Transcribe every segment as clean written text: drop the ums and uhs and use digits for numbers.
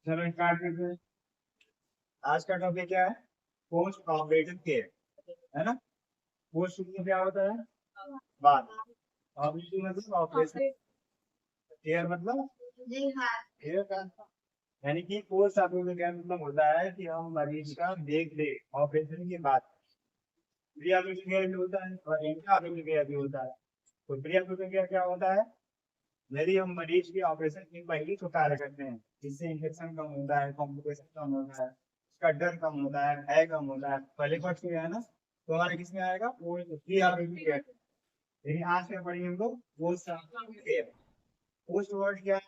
चलो स्टार्ट करते हैं। आज का टॉपिक क्या है? पोस्ट ऑपरेटिव केयर, है ना। पोस्ट में क्या होता है? बाद। ऑपरेटिव मतलब ऑपरेशन, केयर मतलब केयर का, यानी कि पोस्ट ऑपरेटिव केयर मतलब होता है कि हम मरीज का देख रेख ऑपरेशन के बाद। प्री ऑपरेटिव केयर भी होता है और इंट्रा ऑपरेटिव केयर भी होता है। तो प्री ऑपरेटिव केयर क्या होता है? यदि हम मरीज की ऑपरेशन की पहले तो कार्य करते हैं, जिससे इन्फेक्शन कम होता है, कॉम्प्लिकेशन कम होता है, उसका डर कम होता है, भय कम होता है। पहले फर्स्ट में है ना, तो हमारे किस में आएगा? Pre operative care. लेकिन आज क्या पढ़ेंगे हम लोग? Post operative care. Post word क्या है?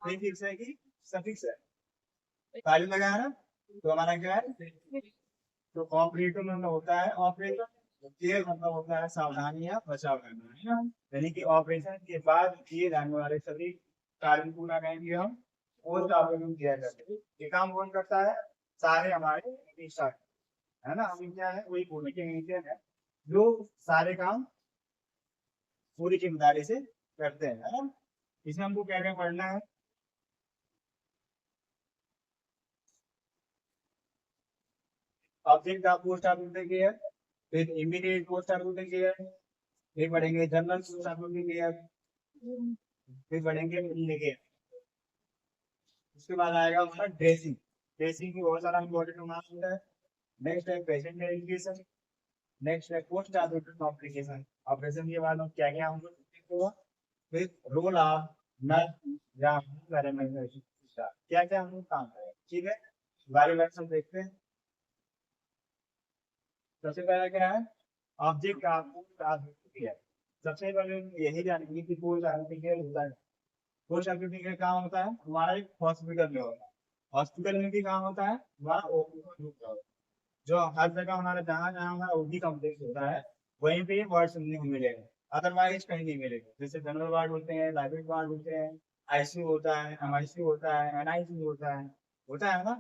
प्रीफिक्स है कि सफिक्स है? ताली लगाया ना, तो हमारा क्या है? तो ऑपरेटिव मतलब होता है ऑपरेशन, केयर मतलब होता है सावधानी या बचाव करना, है ना। यानी कि ऑपरेशन के बाद किए जाने वाले सभी कार्य पूरा करेंगे हम पोस्ट ऑपरेटिव केयर करते हैं। ये काम कौन करता है? सारे हमारे टीचर, है ना। हम क्या है, वही पूरी टेक्नीशियन है जो सारे काम पूरी जिम्मेदारी से करते हैं, है ना। इसमें हमको क्या क्या पढ़ना है? Object of post operative care, फिर इमीडिएट पोस्ट ऑपरेटिव केयर, फिर पढ़ेंगे जनरल पोस्ट ऑपरेटिव केयर, फिर पढ़ेंगे केयर। उसके बाद आएगा हमारा ड्रेसिंग। ड्रेसिंग की बहुत सारा इंपॉर्टेंट मार्क्स होता है। नेक्स्ट है पेशेंट एजुकेशन। नेक्स्ट है पोस्ट ऑपरेटिव कॉम्प्लिकेशन। ऑपरेशन के बाद हम क्या क्या होगा? फिर रोल ऑफ नर्स या पैरामेडिक, क्या क्या हम लोग काम करें, ठीक है। बारी बारी सब देखते हैं। सबसे पहला क्या है? Object of post operative care. सबसे पहले यही जानेंगे कि पोस्ट ऑपरेटिव केयर होता है। पोस्ट ऑपरेटिव केयर काम होता है हमारा एक हॉस्पिटल में होता है। हॉस्पिटल में भी काम होता है हमारा ओपी, जो हर जगह हमारा जहाँ जहाँ हमारा ओपी कॉम्प्लेक्स होता है वहीं पे वर्ड सुनने को मिलेगा, अदरवाइज कहीं नहीं मिलेगा। जैसे जनरल वार्ड होते हैं, प्राइवेट वार्ड होते हैं, आईसीयू होता है, एमआईसीयू होता है, एनआईसीयू होता है ना,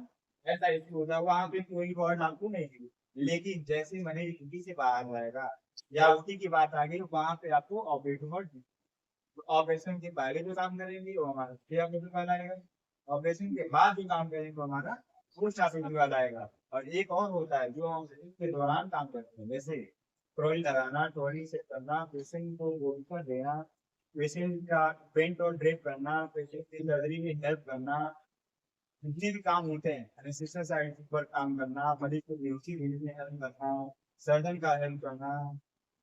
एसआईसीयू होता है, वहाँ पे कोई वर्ड आपको नहीं मिलेगा। लेकिन जैसे ही मरीज ड्यूटी से बाहर आएगा या ओटी की बात आ गई, वहाँ पे आपको ऑपरेटिव वर्ड, ऑपरेशन के पहले जो काम करेंगे वो हमारा प्री ऑपरेटिव वाला आएगा, ऑपरेशन के बाद जो काम करेंगे वो हमारा पोस्ट ऑपरेटिव वाला आएगा। और एक और होता है जो हम के दौरान काम करते हैं, जैसे ट्रॉली लगाना, ट्रॉली सेट करना, पेशेंट को गोली पर देना, पेशेंट का पेंट और ड्रेप करना, पेशेंट की सर्जरी में हेल्प करना, जितने भी काम होते हैं, एनेस्थीसिया साइड पर काम करना, मरीज को बेहोशी देने में हेल्प करना, सर्जन का हेल्प करना,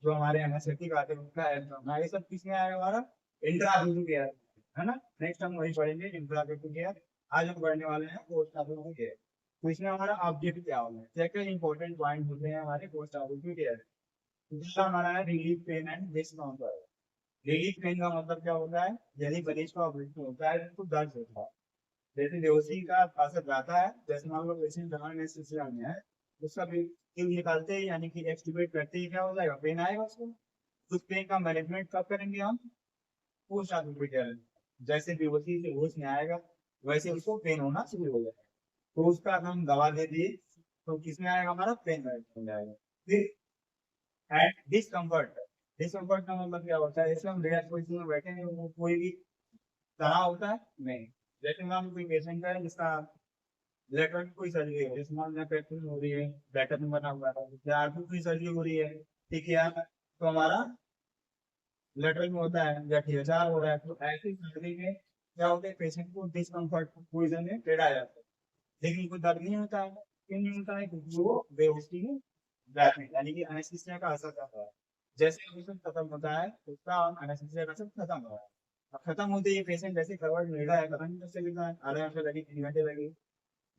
जो हमारे एनेस्थेटिक आते हैं उनका हेल्प करना, ये सब किसमें आएगा? हमारा इंट्राऑपरेटिव केयर, है ना। नेक्स्ट हम वही पढ़ेंगे इंट्राऑपरेटिव केयर। आज हम पढ़ने वाले हैं पोस्ट ऑपरेटिव केयर। तो इसमें हमारा ऑब्जेक्ट क्या होगा? क्या क्या इंपॉर्टेंट पॉइंट होते हैं हमारे पोस्ट ऑपरेटिव केयर? दूसरा हमारा है relief pen and discomfort. Relief pen का मतलब क्या होता है? यदि मरीज का ऑपरेशन होता है तो दर्द होता है, जैसे बेहोशी का असर जाता है, जैसे मान लो पेशेंट दवा में सिलसिला में है, उसका ट्यूब निकालते हैं यानी कि एक्सट्यूबेट करते ही क्या हो जाएगा? पेन आएगा उसको। उस पेन का मैनेजमेंट कब करेंगे हम? Post operative care. जैसे बेहोशी से होश में आएगा वैसे उसको पेन होना शुरू हो जाएगा, तो उसका अगर हम दवा दे दिए तो किसमें आएगा? हमारा पेन मैनेजमेंट आएगा। फिर एंड डिस्कम्फर्ट। डिस्कम्फर्ट का मतलब क्या होता है? जैसे हम रिलैक्स पोजीशन में बैठे हैं, वो कोई भी तनाव होता है नहीं। जैसे मान लो कोई पेशेंट है जिसका लेटर की कोई सर्जरी है, जैसे मान लो पेट हो रही है, लेटर में बना हुआ है, या आंखों की सर्जरी हो रही है, ठीक है, तो हमारा लेटर में होता है या ठेचार हो रहा है, तो ऐसी सर्जरी में क्या होता है? पेशेंट को डिस्कम्फर्ट पोजीशन में टेढ़ा जाता है, लेकिन कोई दर्द नहीं होता है। क्यों नहीं होता है? क्योंकि वो बेहोशी में जाते हैं, यानी कि एनेस्थीसिया का असर करता है। जैसे ऑपरेशन खत्म होता है उसका एनेस्थीसिया का असर खत्म हो रहा है। अब खत्म होते ही पेशेंट जैसे करवट लेटा है, पता नहीं कब से लेटा है, आधे घंटे लगे, 3 घंटे लगे,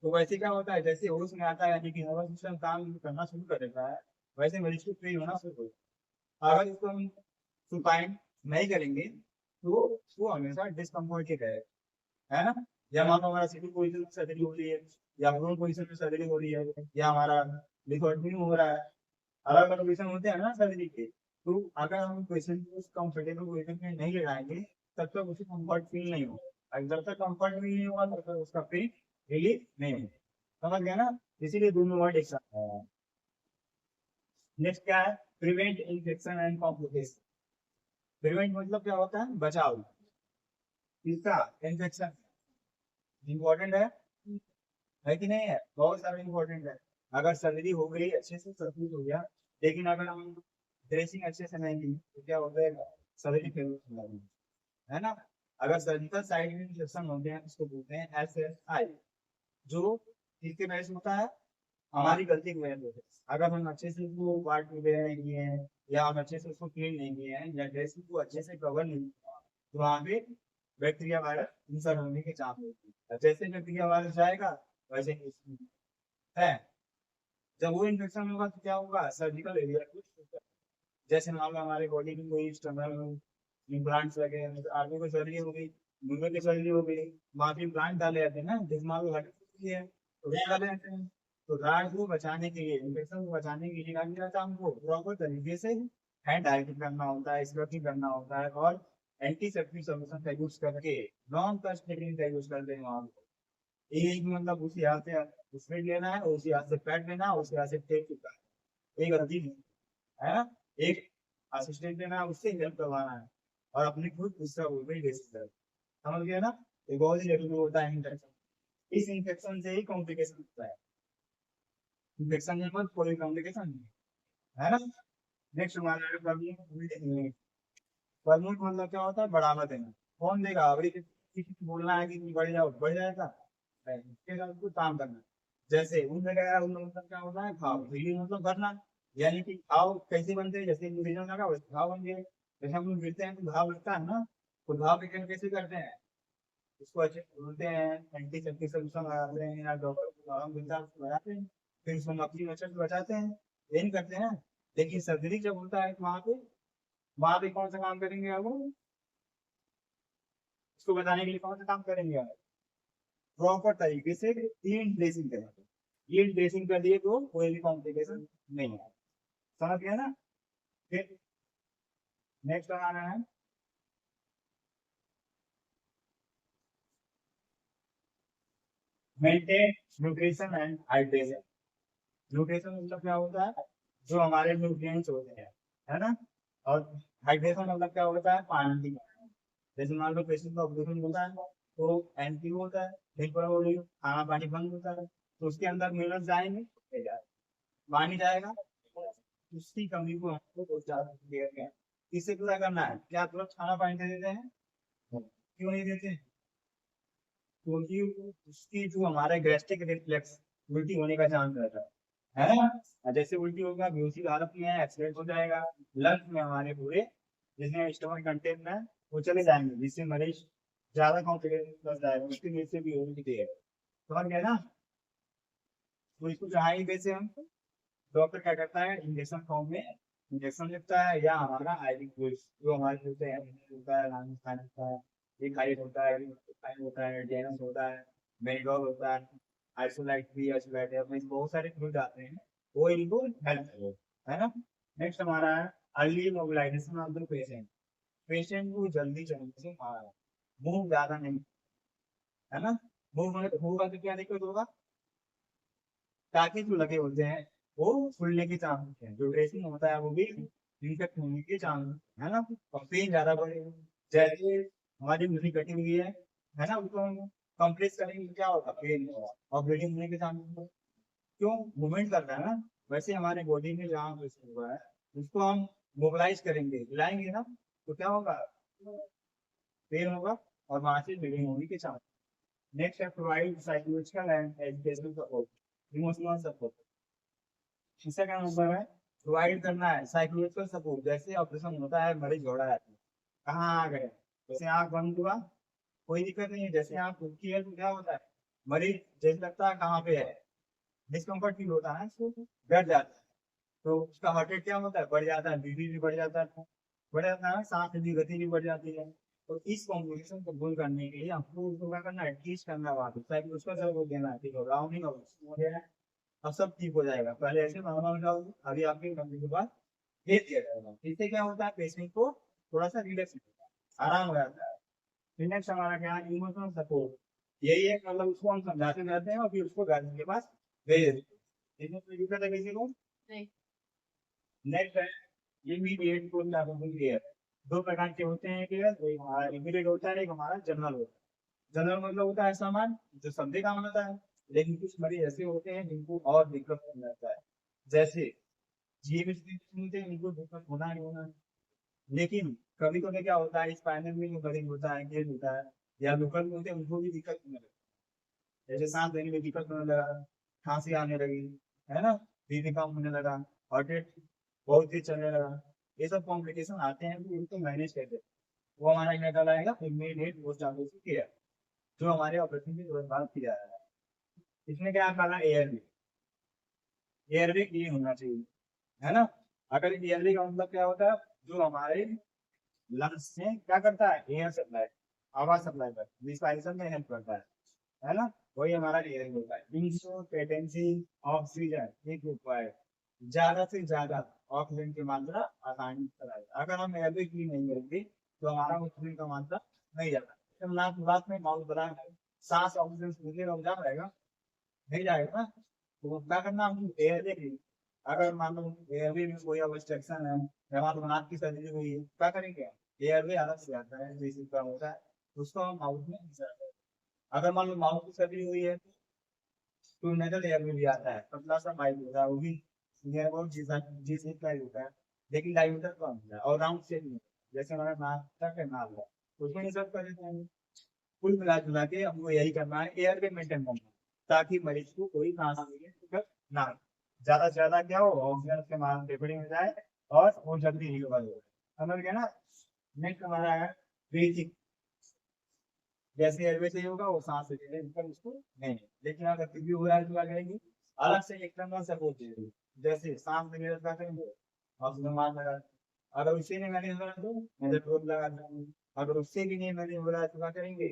तो वैसे क्या होता है? जैसे होश में आता है यानी कि नर्वस सिस्टम काम करना शुरू कर देता है, वैसे मरीज को पेन होना शुरू होता है। अगर इसको हम सुपाइन नहीं करेंगे तो वो हमेशा डिस्कम्फर्ट के रहेगा, है ना। या मान लो हमारा सिटिंग पोजीशन में सर्जरी हो रही है, या प्रोन पोजीशन में सर्जरी हो रही है, या हमारा डिफॉल्टिंग हो रहा है, अलग अलग पोजीशन होते हैं ना सर्जरी के। तो अगर हम पेशेंट को कंफर्टेबल पोजीशन में नहीं लगाएंगे तब तक उसे कंफर्ट फील नहीं होगा, और जब तक कंफर्ट फील नहीं होगा तब तक उसका पेन रिलीफ नहीं होगा। समझ गया ना? इसीलिए दोनों वर्ड एक साथ है। नेक्स्ट क्या है? Prevent infection and complication. Prevent मतलब क्या होता है? बचाव। इसका इन्फेक्शन, इम्पोर्टेंट है कि नहीं है? बहुत सारा इम्पोर्टेंट है। अगर सर्जरी हो गई अच्छे से, सब कुछ हो गया, लेकिन अगर हम ड्रेसिंग अच्छे से नहीं की तो क्या होता है, सर्जरी फेल हो जाती है ना। अगर सर्जिकल साइड में इन्फेक्शन होते हैं उसको बोलते हैं SSI, जो किसके वजह से होता है, हमारी गलती की वजह से। अगर हम अच्छे से उसको वार्ड वगैरह नहीं किए हैं, या हम अच्छे से उसको क्लीन नहीं किए हैं, या ड्रेसिंग को अच्छे से कवर नहीं किया, तो वहाँ पे बैक्टीरिया वायरस इंसर्ट होने के चांस होते हैं। जैसे बैक्टीरिया वायरस जाएगा वैसे ही है। जब वो इन्फेक्शन होगा तो क्या होगा, सर्जिकल एरिया कुछ, जैसे मान लो हमारे बॉडी में कोई एक्सटर्नल इम्प्लांट्स लगे हैं, तो आदमी को सर्जरी हो गई, मुंह की सर्जरी हो गई, वहाँ पे इम्प्लांट डाले जाते हैं ना, जैसे मान लो हड्डी है तो वो डाले जाते हैं। तो राड को बचाने के लिए, इन्फेक्शन को बचाने के लिए क्या किया जाता है, हमको प्रॉपर तरीके से हैंड हाइजीन करना होता है, स्क्रबिंग करना होता है, और एंटीसेप्टिक सॉल्यूशन का यूज करके नॉन टच टेक्निक का यूज करते हैं वहाँ पे। एक मतलब उसी हाथ से उसमें लेना है, उसी हाथ से पैड लेना है, उसी हाथ से टेप चिपका है, एक गलती नहीं है ना। एक असिस्टेंट लेना है, उससे हेल्प करवाना है, और अपनी खुद उसका वो भी बेसिस है। समझ गया ना। एक बहुत ही जरूरी होता है इन्फेक्शन, इस इन्फेक्शन से ही कॉम्प्लिकेशन होता है। इन्फेक्शन के बाद कोई कॉम्प्लिकेशन नहीं है ना। नेक्स्ट हमारा प्रॉब्लम, परमोट मतलब क्या होता है, बढ़ावा देना। कौन देगा, अभी किसी को बोलना है कि तुम बढ़ जाओ, बढ़ जाएगा, उसके साथ कुछ काम करना। जैसे उन जगह उन मतलब क्या होता है, घाव हीलिंग मतलब करना, यानी कि घाव कैसे बनते हैं, जैसे इंडिविजुअल लगा वैसे घाव बन गए। जैसे हम लोग गिरते हैं तो घाव लगता है ना, तो घाव के कैसे करते हैं, उसको अच्छे धुलते हैं, एंटीसेप्टिक सोल्यूशन लगाते हैं, या डॉक्टर को आराम मिलता है उसको लगाते हैं, फिर उसको मक्खी मच्छर से बचाते हैं, यही करते हैं। लेकिन सर्जरी जब होता है वहां पे कौन सा काम करेंगे आप, इसको बताने के लिए कौन सा काम करेंगे आप, प्रॉपर तरीके से क्लीन ड्रेसिंग करेंगे। क्लीन ड्रेसिंग कर दिए तो कोई भी कॉम्प्लिकेशन नहीं है। समझ गया ना। फिर नेक्स्ट बनाना है maintain nutrition and hydration. Nutrition मतलब क्या होता है, जो हमारे न्यूट्रिएंट्स होते हैं, है ना। और हाइड्रेशन मतलब क्या होता है, पानी। जैसे मान लो पेशेंट का ऑपरेशन होता है तो एंटी होता है, फिर पर वो खाना पानी बंद होता है, तो उसके अंदर मिनरल्स जाएंगे, पानी जाएगा, उसकी कमी को हमको बहुत ज्यादा क्लियर है। इसे पूरा करना है, क्या तुरंत खाना पानी दे देते हैं, क्यों नहीं देते, क्योंकि उसकी जो हमारे गैस्ट्रिक रिफ्लेक्स, उल्टी होने का चांस रहता है ना। और जैसे उल्टी होगा, बेहोशी की हालत में है, एक्सीडेंट हो जाएगा, लंग्स में हमारे पूरे जिसमें स्टमक कंटेंट है वो चले जाएंगे, जिससे मरीज ज्यादा कॉम्प्लिकेशन कर जाएगा, उसकी वजह से भी होती है। समझ गए ना। तो इसको जहाँ ही वैसे हम, डॉक्टर क्या करता है, इंजेक्शन फॉर्म में इंजेक्शन लिखता है, या हमारा आईवी फ्लूइड्स जो हमारे होते हैं, होता है रामस्थान होता है, एक हाइट होता है, होता है डेनस होता है, मेरिडोल होता है, आइसोलाइट भी, आइसोलाइट है, अपने बहुत सारे फ्लूइड आते हैं, वो इनको हेल्प है ना। नेक्स्ट हमारा है early mobilization of the patient. Patient को जल्दी जल्दी से मारा, मुंह ज्यादा नहीं, है ना। मुंह होगा तो क्या दिक्कत होगा, टाके जो लगे होते हैं वो फूलने के चांस होते हैं, जो ड्रेसिंग होता है वो भी इन्फेक्ट होने के चांस, है ना। और पेन ज्यादा बढ़ेगा, जैसे हमारी मुट्ठी कटी हुई है ना, उसको हम कंप्रेस करेंगे तो क्या होगा, पेन होगा और ब्लीडिंग होने के चांस होगा। क्यों, मूवमेंट करता है ना। वैसे हमारे बॉडी में जहाँ ब्लीडिंग हुआ है उसको हम मोबिलाइज करेंगे, हिलाएंगे ना, तो क्या होगा, पेन होगा और वहां से ब्लीडिंग होने के चांस। नेक्स्ट है provide psychological and educational support, emotional support. इसका क्या मतलब है, प्रोवाइड करना है साइकोलॉजिकल सपोर्ट। जैसे ऑपरेशन होता है, मरीज घोड़ा जाता है, कहाँ आ गए, जैसे आंख बंद हुआ कोई दिक्कत नहीं है, जैसे आंख खुलती है तो क्या होता है, मरीज जैसे लगता है कहाँ पे है, डिस्कम्फर्ट फील होता है, तो डर जाता है, तो उसका हार्ट रेट क्या होता है, बढ़ जाता है, बीपी भी बढ़ जाता है, बढ़ जाता है, सांस की गति भी बढ़ जाती है। तो इस कॉम्बिनेशन को दूर करने के लिए आपको उसको क्या करना है, टीच करना है, वहाँ पे साइकोलॉजिकल सपोर्ट देना है, ठीक होगा नहीं होगा, अब सब ठीक हो जाएगा। पहले ऐसे नॉर्मल जाओ, अभी आपके करने के बाद भेज दिया जाएगा। इससे क्या होता है, पेशेंट को थोड़ा सा रिलैक्स मिलता है, आराम हो जाता है। फिर नेक्स्ट हमारा क्या है, इमोशनल सपोर्ट। यही है, मतलब उसको हम समझाते जाते हैं और फिर उसको घर के पास भेज देते हैं। इसमें कोई दिक्कत है किसी को नहीं। नेक्स्ट है इमीडिएट केयर। दो प्रकार के होते हैं केयर, एक हमारा इमीडिएट होता है, एक हमारा जनरल होता है। जनरल मतलब होता है सामान जो सबके काम आता है, लेकिन कुछ मरीज ऐसे होते हैं जिनको और दिक्कत होने लगता है, जैसे जीवन इनको दिक्कत होना नहीं होना, लेकिन कभी कभी क्या होता है स्पाइनल में जो मरीज होता है, केस होता है, या लोकल में होते हैं, उनको भी दिक्कत होने लगती है, जैसे सांस लेने में दिक्कत होने लगा, खांसी आने लगी, है ना, बीपी कम होने लगा, हार्ट रेट बहुत तेज चलने लगा, ये सब कॉम्प्लिकेशन आते हैं, तो उनको मैनेज करते हैं। वो हमारा क्या कहलाएगा, इमीडिएट पोस्ट ऑपरेटिव केयर, जो हमारे ऑपरेशन की तुरंत बाद किया जा रहा है। इसमें क्या कहना, एयरवे, एयरवे क्लीन होना चाहिए, है ना। अगर एयरवे का मतलब क्या होता है, जो हमारे लंग्स में क्या करता है, एयर सप्लाई, आवाज सप्लाई कर रिस्पायरेशन में हेल्प करता है ना, वही हमारा एयर होता है। इंसोपेटेंसी ऑक्सीजन एक रिक्वायर्ड, ज्यादा से ज्यादा ऑक्सीजन की मात्रा आसानी से कराए, अगर हम एयरवे क्लीन नहीं करेंगे तो हमारा ऑक्सीजन का मात्रा नहीं जाता, जब नाक बात में माउथ बना सांस ऑक्सीजन सूखे रह जा पाएगा, नहीं जाएगा ना, तो क्या करना, हम एयरवे क्लीन, अगर मान लो एयरवे में कोई ऑब्स्ट्रक्शन है या मान लो नाक की सर्जरी हुई है, क्या करेंगे, एयरवे अलग से आता है जैसे का होता है, उसको हम माउथ में इंसर्ट करें। अगर मान लो माउथ की सर्जरी हुई है तो नेजल एयरवे भी आता है, पतला सा पाइप होता है, वो भी नियर अबाउट जी शेप का ही होता है, लेकिन डायमीटर कम होता है और राउंड शेप में होता है, जैसे हमारा नाक तक है नाक है, उसमें इंसर्ट कर देते हैं। कुल मिला जुला के हमको यही करना है, एयरवे मेंटेन करना है, ताकि मरीज को कोई सांस लेने में दिक्कत ना हो, ज्यादा से ज्यादा क्या हो, ऑक्सीजन के मान टेबलिंग हो जाए और वो जल्दी रिकवर हो, समझ गया ना। नेक्स्ट हमारा है ब्रीथिंग, जैसे एयरवे चाहिए होगा वो सांस लेने में दिक्कत उसको नहीं है। लेकिन अगर फिर भी हो रहा है तो क्या करेंगे, अलग से एक्सटर्नल सपोर्ट चाहिए, जैसे सांस लेने में क्या करेंगे, ऑक्सीजन मास्क लगा, अगर उससे नहीं मैनेज हो रहा है तो मेथाट्रोन लगा देंगे, अगर उससे भी नहीं मैनेज हो रहा है तो क्या करेंगे,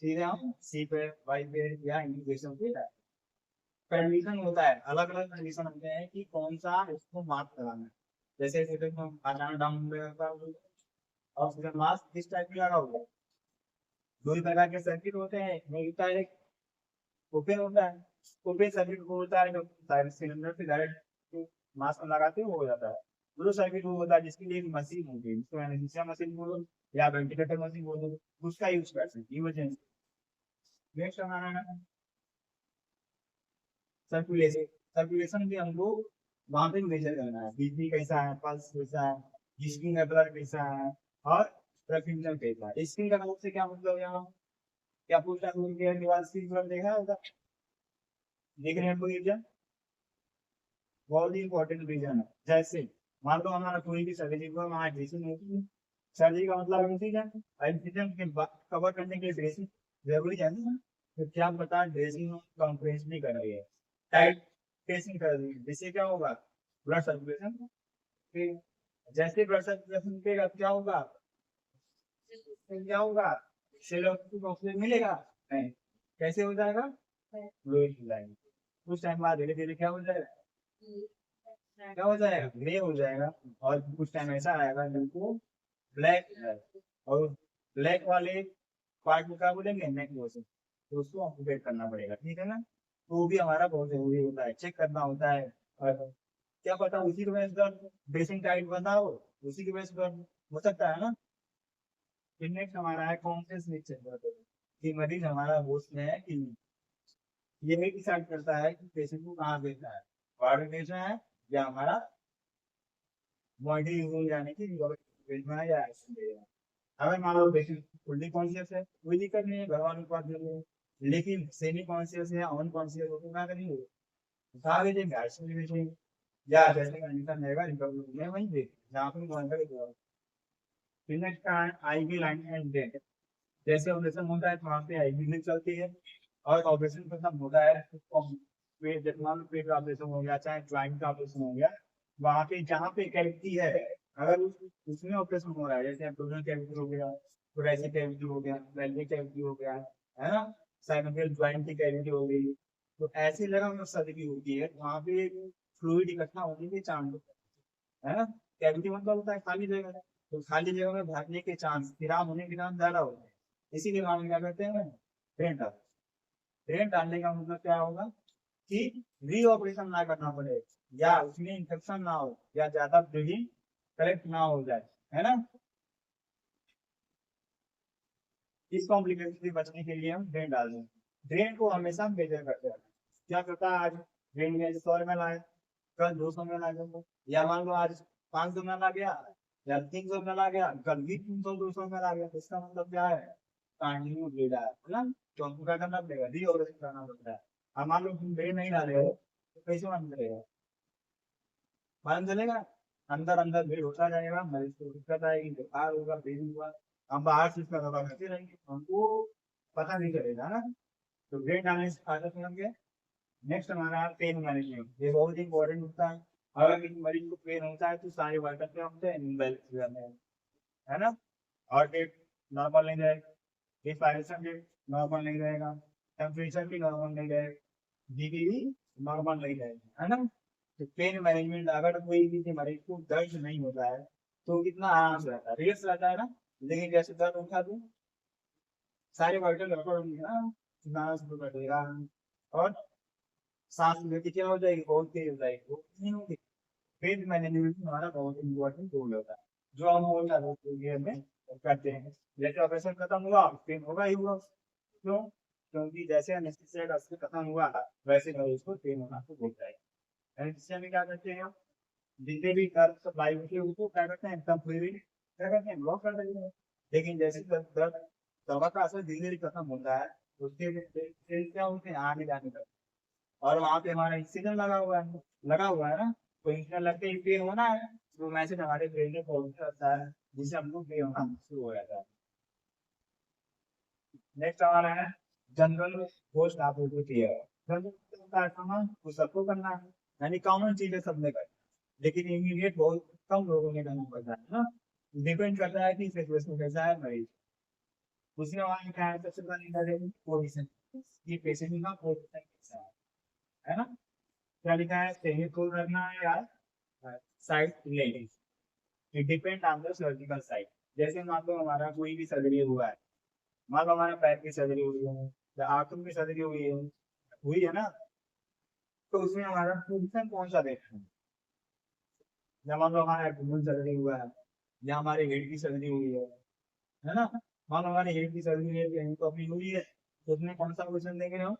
सीधे हम सी पे वाई पे या इंडिकेशन पे कंडीशन होता है, अलग अलग कंडीशन होते हैं कि कौन सा उसको मास्क लगाना है, जैसे अचानक डाउन ऑक्सीजन मास्क इस टाइप की लगा होगा, दो ही प्रकार के सर्किट होते हैं, एक डायरेक्ट ओपन होता है, ओपन सर्किट को होता है जब सिलेंडर से डायरेक्ट मास्क लगाते हो जाता है, ब्लू सर्किट वो होता है जिसके लिए एक मशीन होती है, जिसको एनेस्थीसिया मशीन बोलो या वेंटिलेटर मशीन बोलो, उसका यूज करते हैं इमरजेंसी। नेक्स्ट हमारा सर्कुलेशन, सर्कुलेशन भी हमको वहां पे मेजर करना है, बीपी कैसा है, पल्स कैसा है, स्किन का ब्लड कैसा है, और परफ्यूजन कैसा है। स्किन का मतलब से क्या मतलब, यहाँ क्या पूछता है, दीवार स्किन कलर देखा होगा, देख रहे हैं कोई रीजन, बहुत ही इंपॉर्टेंट रीजन है, जैसे मान लो हमारा कोई भी सर्जरी हुआ, वहाँ ड्रेसिंग होती है, सर्जरी का मतलब इंसिजन के कवर करने के लिए ड्रेसिंग जरूरी है ना, तो क्या पता ड्रेसिंग कॉम्प्रेस नहीं कर रही है, टाइट ड्रेसिंग कर रही है, जिससे क्या होगा, ब्लड सर्कुलेशन, जैसे ब्लड सर्कुलेशन रुकेगा तो क्या होगा, क्या होगा, सेलों को ऑक्सीजन मिलेगा नहीं, कैसे हो जाएगा, लोइड हो जाएगा, कुछ टाइम बाद धीरे धीरे क्या हो जाएगा, क्या हो जाएगा, ग्रे हो जाएगा, और कुछ टाइम ऐसा आएगा जिनको ब्लैक, और ब्लैक वाले पार्ट को क्या बोलेंगे, नेक लोशन, तो उसको ऑक्यूपेट करना पड़ेगा, ठीक है ना, तो वो भी हमारा बहुत जरूरी होता है, चेक करना होता है, और क्या पता उसी की वजह से दर्द, ड्रेसिंग टाइट बंधा हो, उसी की वजह से दर्द हो सकता है ना। फिर नेक्स्ट हमारा है कॉन्शियस नेचर, कि मरीज हमारा होश में है कि नहीं, ये भी डिसाइड करता है कि पेशेंट को कहाँ भेजना है, वार्ड में भेजना है या हमारा बॉडी हो जाने की भेजना है या एक्शन देना है। अगर मान लो पेशेंट फुल्ली कॉन्शियस है कोई दिक्कत नहीं है, भगवान के पास भेजो, लेकिन सेमी कॉन्शियस है, अनकॉन्शियस हो तो क्या करेंगे, उठा भेजेंगे आईसीयू में भेजेंगे, या जैसे कंडीशन रहेगा रिकवरी में वहीं भेज जहाँ पे कॉन्शियस। फिर नेक्स्ट का आईवी लाइन एंड डेट, जैसे ऑपरेशन होता है तो वहाँ पे आईवी नहीं चलती है, और ऑपरेशन खत्म होता है तो पेट, जैसे मान लो पेट का ऑपरेशन हो गया, चाहे ज्वाइंट का ऑपरेशन हो गया, वहाँ पे जहाँ पे कैविटी है, अगर उसमें ऑपरेशन हो रहा है, जैसे एब्डोमिनल कैविटी हो गया, थोरैसिक कैविटी हो गया, पेल्विक कैविटी हो गया, है ना, साइनोवियल ज्वाइंट की कैविटी हो गई, तो ऐसी जगह में सर्जरी होती है, वहाँ पे फ्लूइड इकट्ठा होने के चांस, है ना, कैविटी मतलब होता है खाली जगह, तो खाली जगह में भरने के चांस, खराब होने के चांस ज्यादा होते हैं, इसीलिए हम क्या करते हैं, ट्रेन डाल, ट्रेन डालने का मतलब क्या होगा कि री ऑपरेशन ना करना पड़े, या उसमें इंफेक्शन ना हो, या ज्यादा ब्लीडिंग करेक्ट ना हो जाए, है ना। इस कॉम्प्लिकेशन से बचने के लिए हम ड्रेन डाल दें। ड्रेन को हमेशा मेजर करते हैं। क्या करता है, आज ड्रेन में 100 ml आए, कल 200 ml आ गया, या मान लो आज 500 ml आ गया, या 300 ml आ गया, कल भी 300-200 ml आ गया। तो इसका मतलब क्या है, कंटिन्यू ड्रेन है ना। तो हमको क्या करना पड़ेगा, रीऑर्गेनाइज करना पड़ता है। अब मान लो तुम ड्रेन नहीं डाले हो तो कैसे मालूम चलेगा, मालूम चलेगा, अंदर अंदर भीड़ होता जाएगा, मरीज को दिक्कत आएगी, बुखार होगा, ब्लीडिंग होगा, हम बाहर से इसका दवा करते रहेंगे, हमको पता नहीं चलेगा ना। तो ड्रेन डालने से फायदा समझ। नेक्स्ट हमारा पेन मैनेजमेंट, ये बहुत इंपॉर्टेंट होता है। अगर किसी मरीज को पेन होता है तो सारे वाइटल क्या होते हैं, इम्बैलेंस हो जाते हैं, है ना। और डेट नॉर्मल नहीं रहेगा, रिस्पायरेशन रेट नॉर्मल नहीं रहेगा, टेम्परेचर भी नॉर्मल नहीं रहेगा, बीपी भी नॉर्मल नहीं रहेगा, है ना। तो पेन मैनेजमेंट, अगर कोई किसी मरीज को दर्द नहीं होता है तो कितना आराम से रहता है, रेस रहता है ना। लेकिन जैसे दर्द उठा दूं, सारे वाइटल गड़बड़ होंगे ना, सांस घटेगा, और सांस लेके क्या हो जाएगी, बहुत तेज हो जाएगी, वो नहीं होगी। पेन मैनेजमेंट हमारा बहुत इंपॉर्टेंट रोल होता है, जो हम होता है में करते हैं। जैसे ऑपरेशन खत्म हुआ, पेन होगा ही हुआ। क्यों, क्योंकि जैसे एनेस्थीसिया का असर खत्म हुआ, वैसे मरीज को पेन होना तो होता है। एनेस्थीसिया में क्या करते हैं, जितने भी कर्व सप्लाई होती है उसको क्या करते हैं, एकदम पूरी क्या करते हैं, ब्लॉक कर देते हैं। लेकिन जैसे दर्द दवा का असर धीरे धीरे खत्म होता है, उसके क्या होते हैं, आगे जाने तक। और वहां पे हमारा इंसिजन लगा हुआ है ना। तो इंसिजन लगते ही पेन होना है, तो मैसेज हमारे ब्रेन में पहुंच जाता है, जिससे हमको पेन होना शुरू हो जाता है। नेक्स्ट हमारा है general post operative care. General को सबको करना है, यानी कॉमन चीजें सबने करना है। लेकिन इमीडिएट बहुत कम लोगों ने करना पड़ता है ना। डिपेंड करता है कि सिचुएशन कैसा है मरीज। उसमें हमारे क्या है, सबसे पहले करेंगे पोजीशन, ये पेशेंट का पोजीशन कैसा है ना। क्या लिखा है, सही को करना है या साइड लेंगे, it depend on the surgical side. जैसे मान लो हमारा कोई भी सर्जरी हुआ है, मान लो हमारा पैर की सर्जरी हुई है या आंखों की सर्जरी हुई है ना, तो उसमें हमारा पोजीशन कौन सा देखना है। या मान लो हमारा एब्डोमेन सर्जरी हुआ है, या हमारे हेड की सर्जरी हुई है ना। मान लो हमारे हेड की सर्जरी है, तो अपनी हुई है, तो उसमें कौन सा पोजीशन देंगे हम,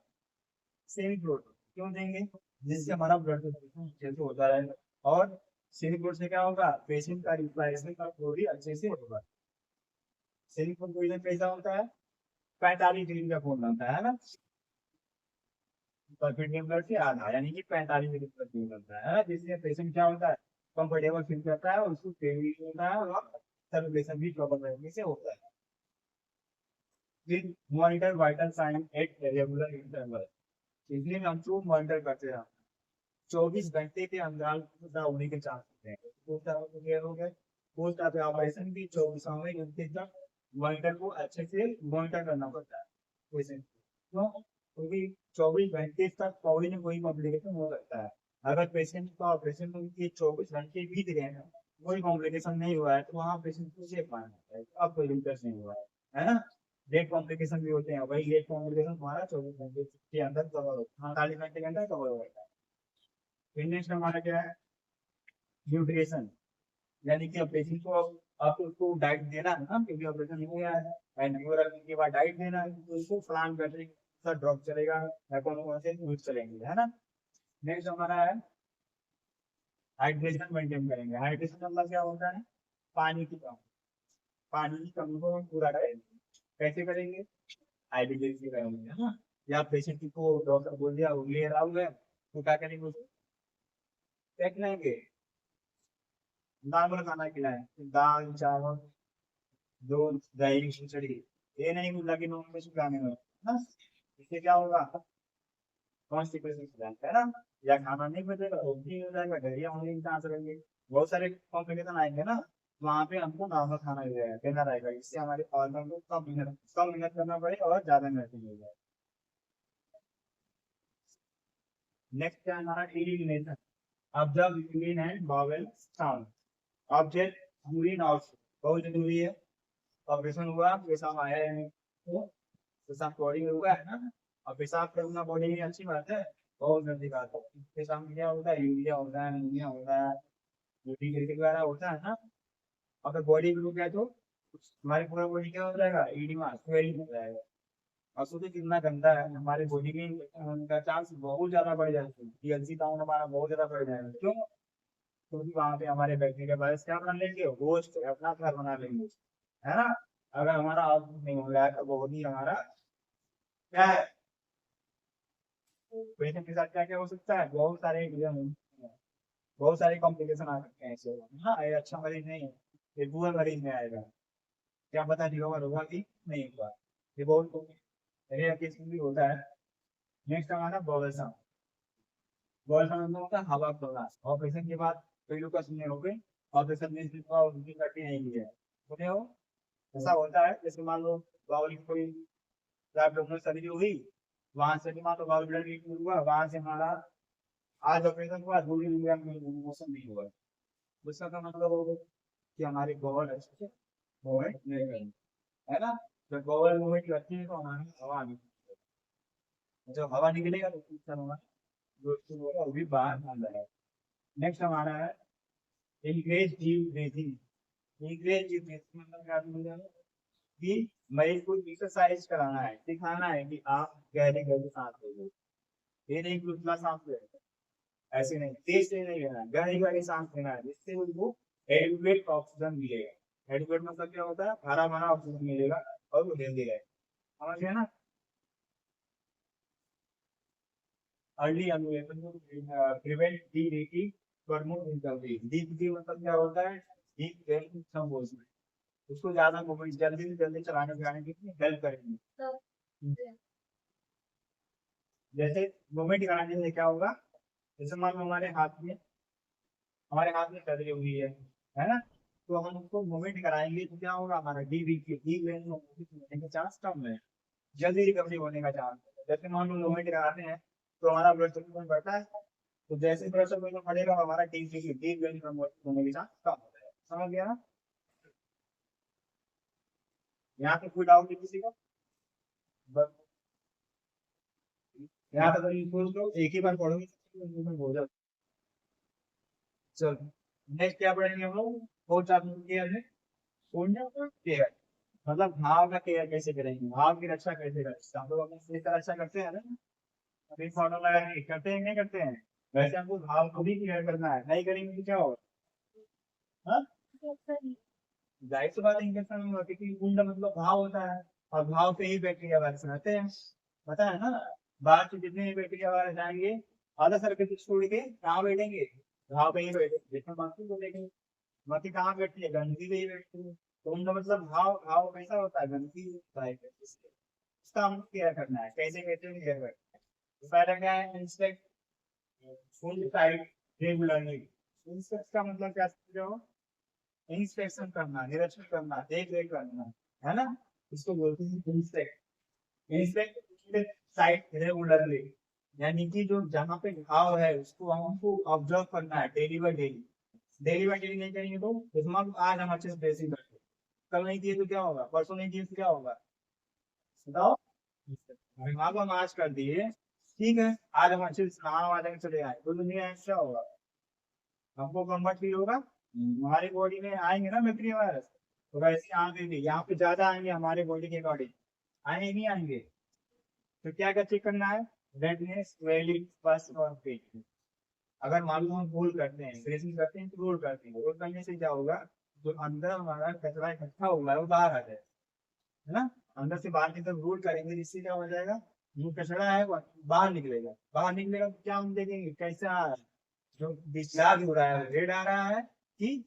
सेमी फ्लोट। क्यों देंगे, जिससे हमारा ब्लड सर्कुलेशन अच्छे से होता रहेगा। और सेमी फ्लोट से क्या होगा, पेशेंट का रिस्पायरेशन का फ्लो भी अच्छे से होगा। सेमी फ्लोट पोजीशन कैसा होता है, 45 डिग्री का कोण बनता है ना, परपेंडिकुलर ब्लड से आधा, यानी कि 45 डिग्री का कोण बनता है ना, जिससे पेशेंट क्या होता है, कंफर्टेबल फील करता है, और उसको पेन भी होता है, और सर्कुलेशन भी प्रॉपर तरीके से होता है। फिर monitor vital sign at regular interval, इसलिए हम तो मॉनिटर करते हैं। 24 घंटे के अंतराल होने के चांस होते हैं। पोस्ट ऑपरेशन भी 24वें घंटे तक मॉनिटर को अच्छे से मॉनिटर करना पड़ता है पेशेंट को। क्यों, क्योंकि 24 घंटे तक कोई ना कोई कॉम्प्लिकेशन हो सकता है। अगर पेशेंट का ऑपरेशन के 24 घंटे बीत गए हैं, कोई कॉम्प्लिकेशन नहीं हुआ है, तो वहाँ पेशेंट को सेफ माना जाता है, अब कोई इंटरेस्ट नहीं हुआ है ना। लेट कॉम्प्लिकेशन भी होते हैं, वही लेट कॉम्प्लिकेशन हमारा 24 घंटे के अंदर कवर होता है, 48 घंटे के अंदर कवर होता है। फिर नेक्स्ट हमारा क्या है, न्यूट्रिशन, यानी कि पेशेंट को अब उसको डाइट देना है ना, क्योंकि ऑपरेशन हो गया है, एंड रखने के बाद डाइट देना है, तो उसको प्लान बैटरी का ड्रॉप चलेगा या कौन कौन से यूज चलेंगे, है ना। नेक्स्ट हमारा है हाइड्रेशन मेंटेन करेंगे। हाइड्रेशन मतलब क्या होता है, पानी की कमी, पानी की कमी को हम पूरा करेंगे। कैसे करेंगे, हाइड्रेशन से करेंगे, है ना। या पेशेंट को डॉक्टर बोल दिया उंगली खराब है, तो क्या करेंगे, उसको फेंक लेंगे, नॉर्मल खाना खिलाएं, दाल चावल दूध दही खिचड़ी, ये नहीं मिला कि नॉन वेज खिलाने में ना। इससे क्या होगा, कॉन्स्टिपेशन हो जाएगा, है ना। या खाना नहीं बचेगा तो भी हो जाएगा, डायरिया होने के चांस रहेंगे, बहुत सारे कॉम्प्लिकेशन आएंगे ना। वहाँ पे हमको नॉर्मल खाना देना रहेगा, इससे हमारे ऑर्गन को कम मेहनत करना पड़े और ज्यादा एनर्जी मिल जाए। नेक्स्ट क्या है हमारा, elimination, observe urine and bowel sound. Object urine output बहुत जरूरी है। ऑपरेशन हुआ, पेशाब आया है, तो पेशाब बॉडी में हुआ है ना, और पेशाब करना बॉडी में अच्छी बात है, बहुत जल्दी बात है। पेशाब में क्या होता है, यूरिया होता है, अमोनिया होता है, यूरिक एसिड वगैरह होता है ना। अगर बॉडी में रुक गया तो हमारी पूरा बॉडी क्या हो जाएगा, ईडिमा स्वेलिंग हो जाएगा। और सोचिए कितना गंदा है, हमारी बॉडी में का चांस बहुत ज्यादा बढ़ जाएगा, टीएलसी काउंट हमारा बहुत ज्यादा बढ़ जाएगा। क्यों? क्योंकि वहां पे हमारे बैक्टीरिया वायरस क्या बना लेंगे, होस्ट अपना घर बना लेंगे, है ना। अगर हमारा आउटपुट नहीं हो रहा है तो बॉडी हमारा क्या है, पेशेंट के साथ क्या क्या हो सकता है, बहुत सारे कॉम्प्लिकेशन आ सकते हैं इससे। हाँ, ये अच्छा मरीज नहीं है, ये बुरा मरीज में आएगा। क्या पता रिकवर होगा कि नहीं होगा, ये बहुत रेयर केस में भी होता है। नेक्स्ट हमारा बॉबल साउंड। बॉबल साउंड मतलब होता है हवा खुलना। ऑपरेशन के बाद कई लोग का सुनने हो गए, ऑपरेशन में उनकी कटी नहीं की है, सुने हो? ऐसा होता है, जैसे मान लो बाउल की कोई सर्जरी हुई, वहां से भी मान लो बाउल ब्लड हुआ, वहां से हमारा आज ऑपरेशन हुआ, दूसरी दुनिया में मोशन नहीं हुआ। उसका का मतलब होगा कि हमारी गॉड अच्छे से मूवमेंट नहीं करेंगे, है ना। जब गॉड मूवमेंट करती है तो हमारी हवा निकलती है, जब हवा निकलेगा तो कुछ होगा, जो होगा वो भी बाहर आ जाएगा। नेक्स्ट हमारा है increase deep breathing. Increase deep breathing मतलब क्या समझ कि मरीज को एक्सरसाइज कराना है, दिखाना है कि आप गहरे गहरे सांस लो, ये नहीं कि उतना सांस ले, ऐसे नहीं, तेज से नहीं लेना है, गहरी गहरी सांस लेना है, जिससे उनको एडिक्वेट ऑक्सीजन मिलेगा। एडिक्वेट मतलब क्या होता है, हरा भरा ऑक्सीजन मिलेगा और वो हेल्दी रहे, समझ गए ना। Early ambulation prevent D promote recovery. D मतलब क्या होता है, डीप ब्रेथ संबोधन, उसको ज्यादा मूवमेंट जल्दी से जल्दी चलाने फिराने की हेल्प करेंगे। जैसे मूवमेंट कराने से क्या होगा, जैसे मान लो हमारे हाथ में सर्जरी हुई है ना। तो हम उसको मूवमेंट कराएंगे तो क्या होगा, हमारा डी ब्रेन होने का चांस कम है, जल्दी रिकवरी होने का चांस है। जैसे मान लो मूवमेंट कराते हैं तो हमारा ब्लड सर्कुलेशन बढ़ता है, तो जैसे ब्लड सर्कुलेशन बढ़ेगा हमारा डी ब्रेन होने का चांस कम होता है, समझ गया ना। यहाँ पे कोई डाउट नहीं किसी को, बस यहाँ तक सोच लो, एक ही बार पढ़ोगे तो हो जाए। चलो नेक्स्ट क्या पढ़ेंगे हम लोग, फोर्थ चैप्टर केयर में, केयर मतलब घाव का केयर कैसे करेंगे, घाव की रक्षा कैसे करेंगे। हम लोग अपने शरीर का रक्षा करते हैं ना, अभी फॉर्मल लगा के करते हैं नहीं करते हैं, वैसे हमको घाव को भी केयर करना है, नहीं करेंगे तो क्या होगा। हाँ? जाहिर सी बात है इन्फेक्शन होगा, क्योंकि वुंड मतलब घाव होता है, और घाव पे ही बैक्टीरिया वायरस रहते हैं, पता है ना। बाहर से जितने भी बैक्टीरिया वायरस आएंगे, आधा सर्कल छोड़ के कहाँ बैठेंगे, घाव पे ही बैठेंगे, जितना बाकी को देखेंगे। बाकी कहाँ बैठती है, गंदगी पे ही बैठती है। तो उनका मतलब घाव घाव कैसा होता है, गंदगी होता है, इसका हमको केयर करना है, कैसे कैसे केयर करना है। तो पहले क्या है, inspect full side regularly. Inspect का मतलब क्या समझ रहे हो, इंस्पेक्शन करना, निरीक्षण करना, देख रेख करना, है ना। इसको बोलते हैं इंस्पेक्ट। इंस्पेक्ट साइट रेगुलरली, यानी कि जो जहाँ पे घाव है उसको हमको ऑब्जर्व करना है daily by daily. Daily by daily नहीं करेंगे तो दिमाग आज हम अच्छे से ड्रेसिंग करते, कल नहीं किए तो क्या होगा, परसों नहीं किए तो क्या होगा, बताओ। दिमाग हम आज कर दिए, ठीक है, आज हम अच्छे से नहा वहा के चले आए, तो दुनिया क्या होगा, हमको कंफर्ट फील होगा। हमारी बॉडी में आएंगे ना बैक्टीरिया वायरस, तो वैसे यहाँ पे भी, यहाँ पे ज्यादा आएंगे हमारे बॉडी के अकॉर्डिंग, आएंगे नहीं आएंगे। तो क्या क्या चेक करना है, रेडनेस स्वेलिंग फर्स्ट और पेन। अगर मान लो हम रोल करते हैं, ड्रेसिंग करते हैं तो रोल करते हैं, रोल करने से क्या होगा, जो अंदर हमारा कचरा इकट्ठा हुआ है वो बाहर आ जाए, है ना। अंदर से बाहर की तरफ रोल करेंगे, जिससे क्या हो जाएगा, जो कचरा है वो बाहर निकलेगा। बाहर निकलेगा तो क्या हम देखेंगे, कैसा जो डिस्चार्ज हो रहा है, रेड आ रहा है कि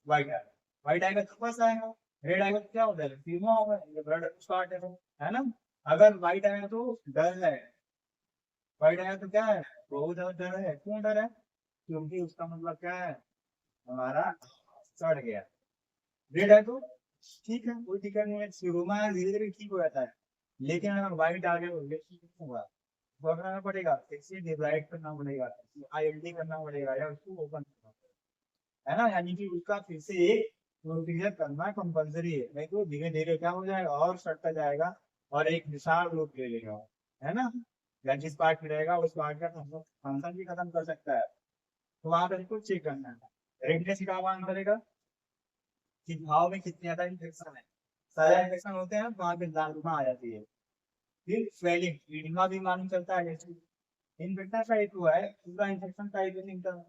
व्हाइट आ रहा है। व्हाइट आएगा तो बस आएगा, रेड आएगा तो क्या होता है, फीमा होगा, ब्लड स्टार्ट है ना। अगर व्हाइट आएगा तो डर है, व्हाइट आएगा तो क्या है, बहुत ज्यादा डर है। क्यों डर है, क्योंकि उसका मतलब क्या है, हमारा सड़ गया। रेड है तो ठीक है, कोई दिक्कत नहीं है, सीरोमा है, धीरे धीरे ठीक हो जाता है। लेकिन अगर व्हाइट आ गया तो होगा, तो करना पड़ेगा, इसे डिब्राइट करना पड़ेगा, आईएलडी करना पड़ेगा, या उसको ओपन करना पड़ेगा, है ना। यानी कि उसका फिर से एक प्रोसीजर करना कंपलसरी है, नहीं तो धीरे धीरे क्या हो जाएगा, और सटता जाएगा और एक विशाल रूप ले लेगा, है ना। या जिस पार्ट में रहेगा उस पार्ट का फंक्शन भी खत्म कर सकता है। तो वहां पर इसको चेक करना है, रेडनेस का काम करेगा, कि घाव में कितनी ज्यादा इन्फेक्शन है। सारे इन्फेक्शन होते हैं वहां पे लालिमा आ जाती है। फिर स्वेलिंग इडिमा भी मालूम चलता है जैसे इन्फेक्शन का एक हुआ है, पूरा इन्फेक्शन का एक सिम्टम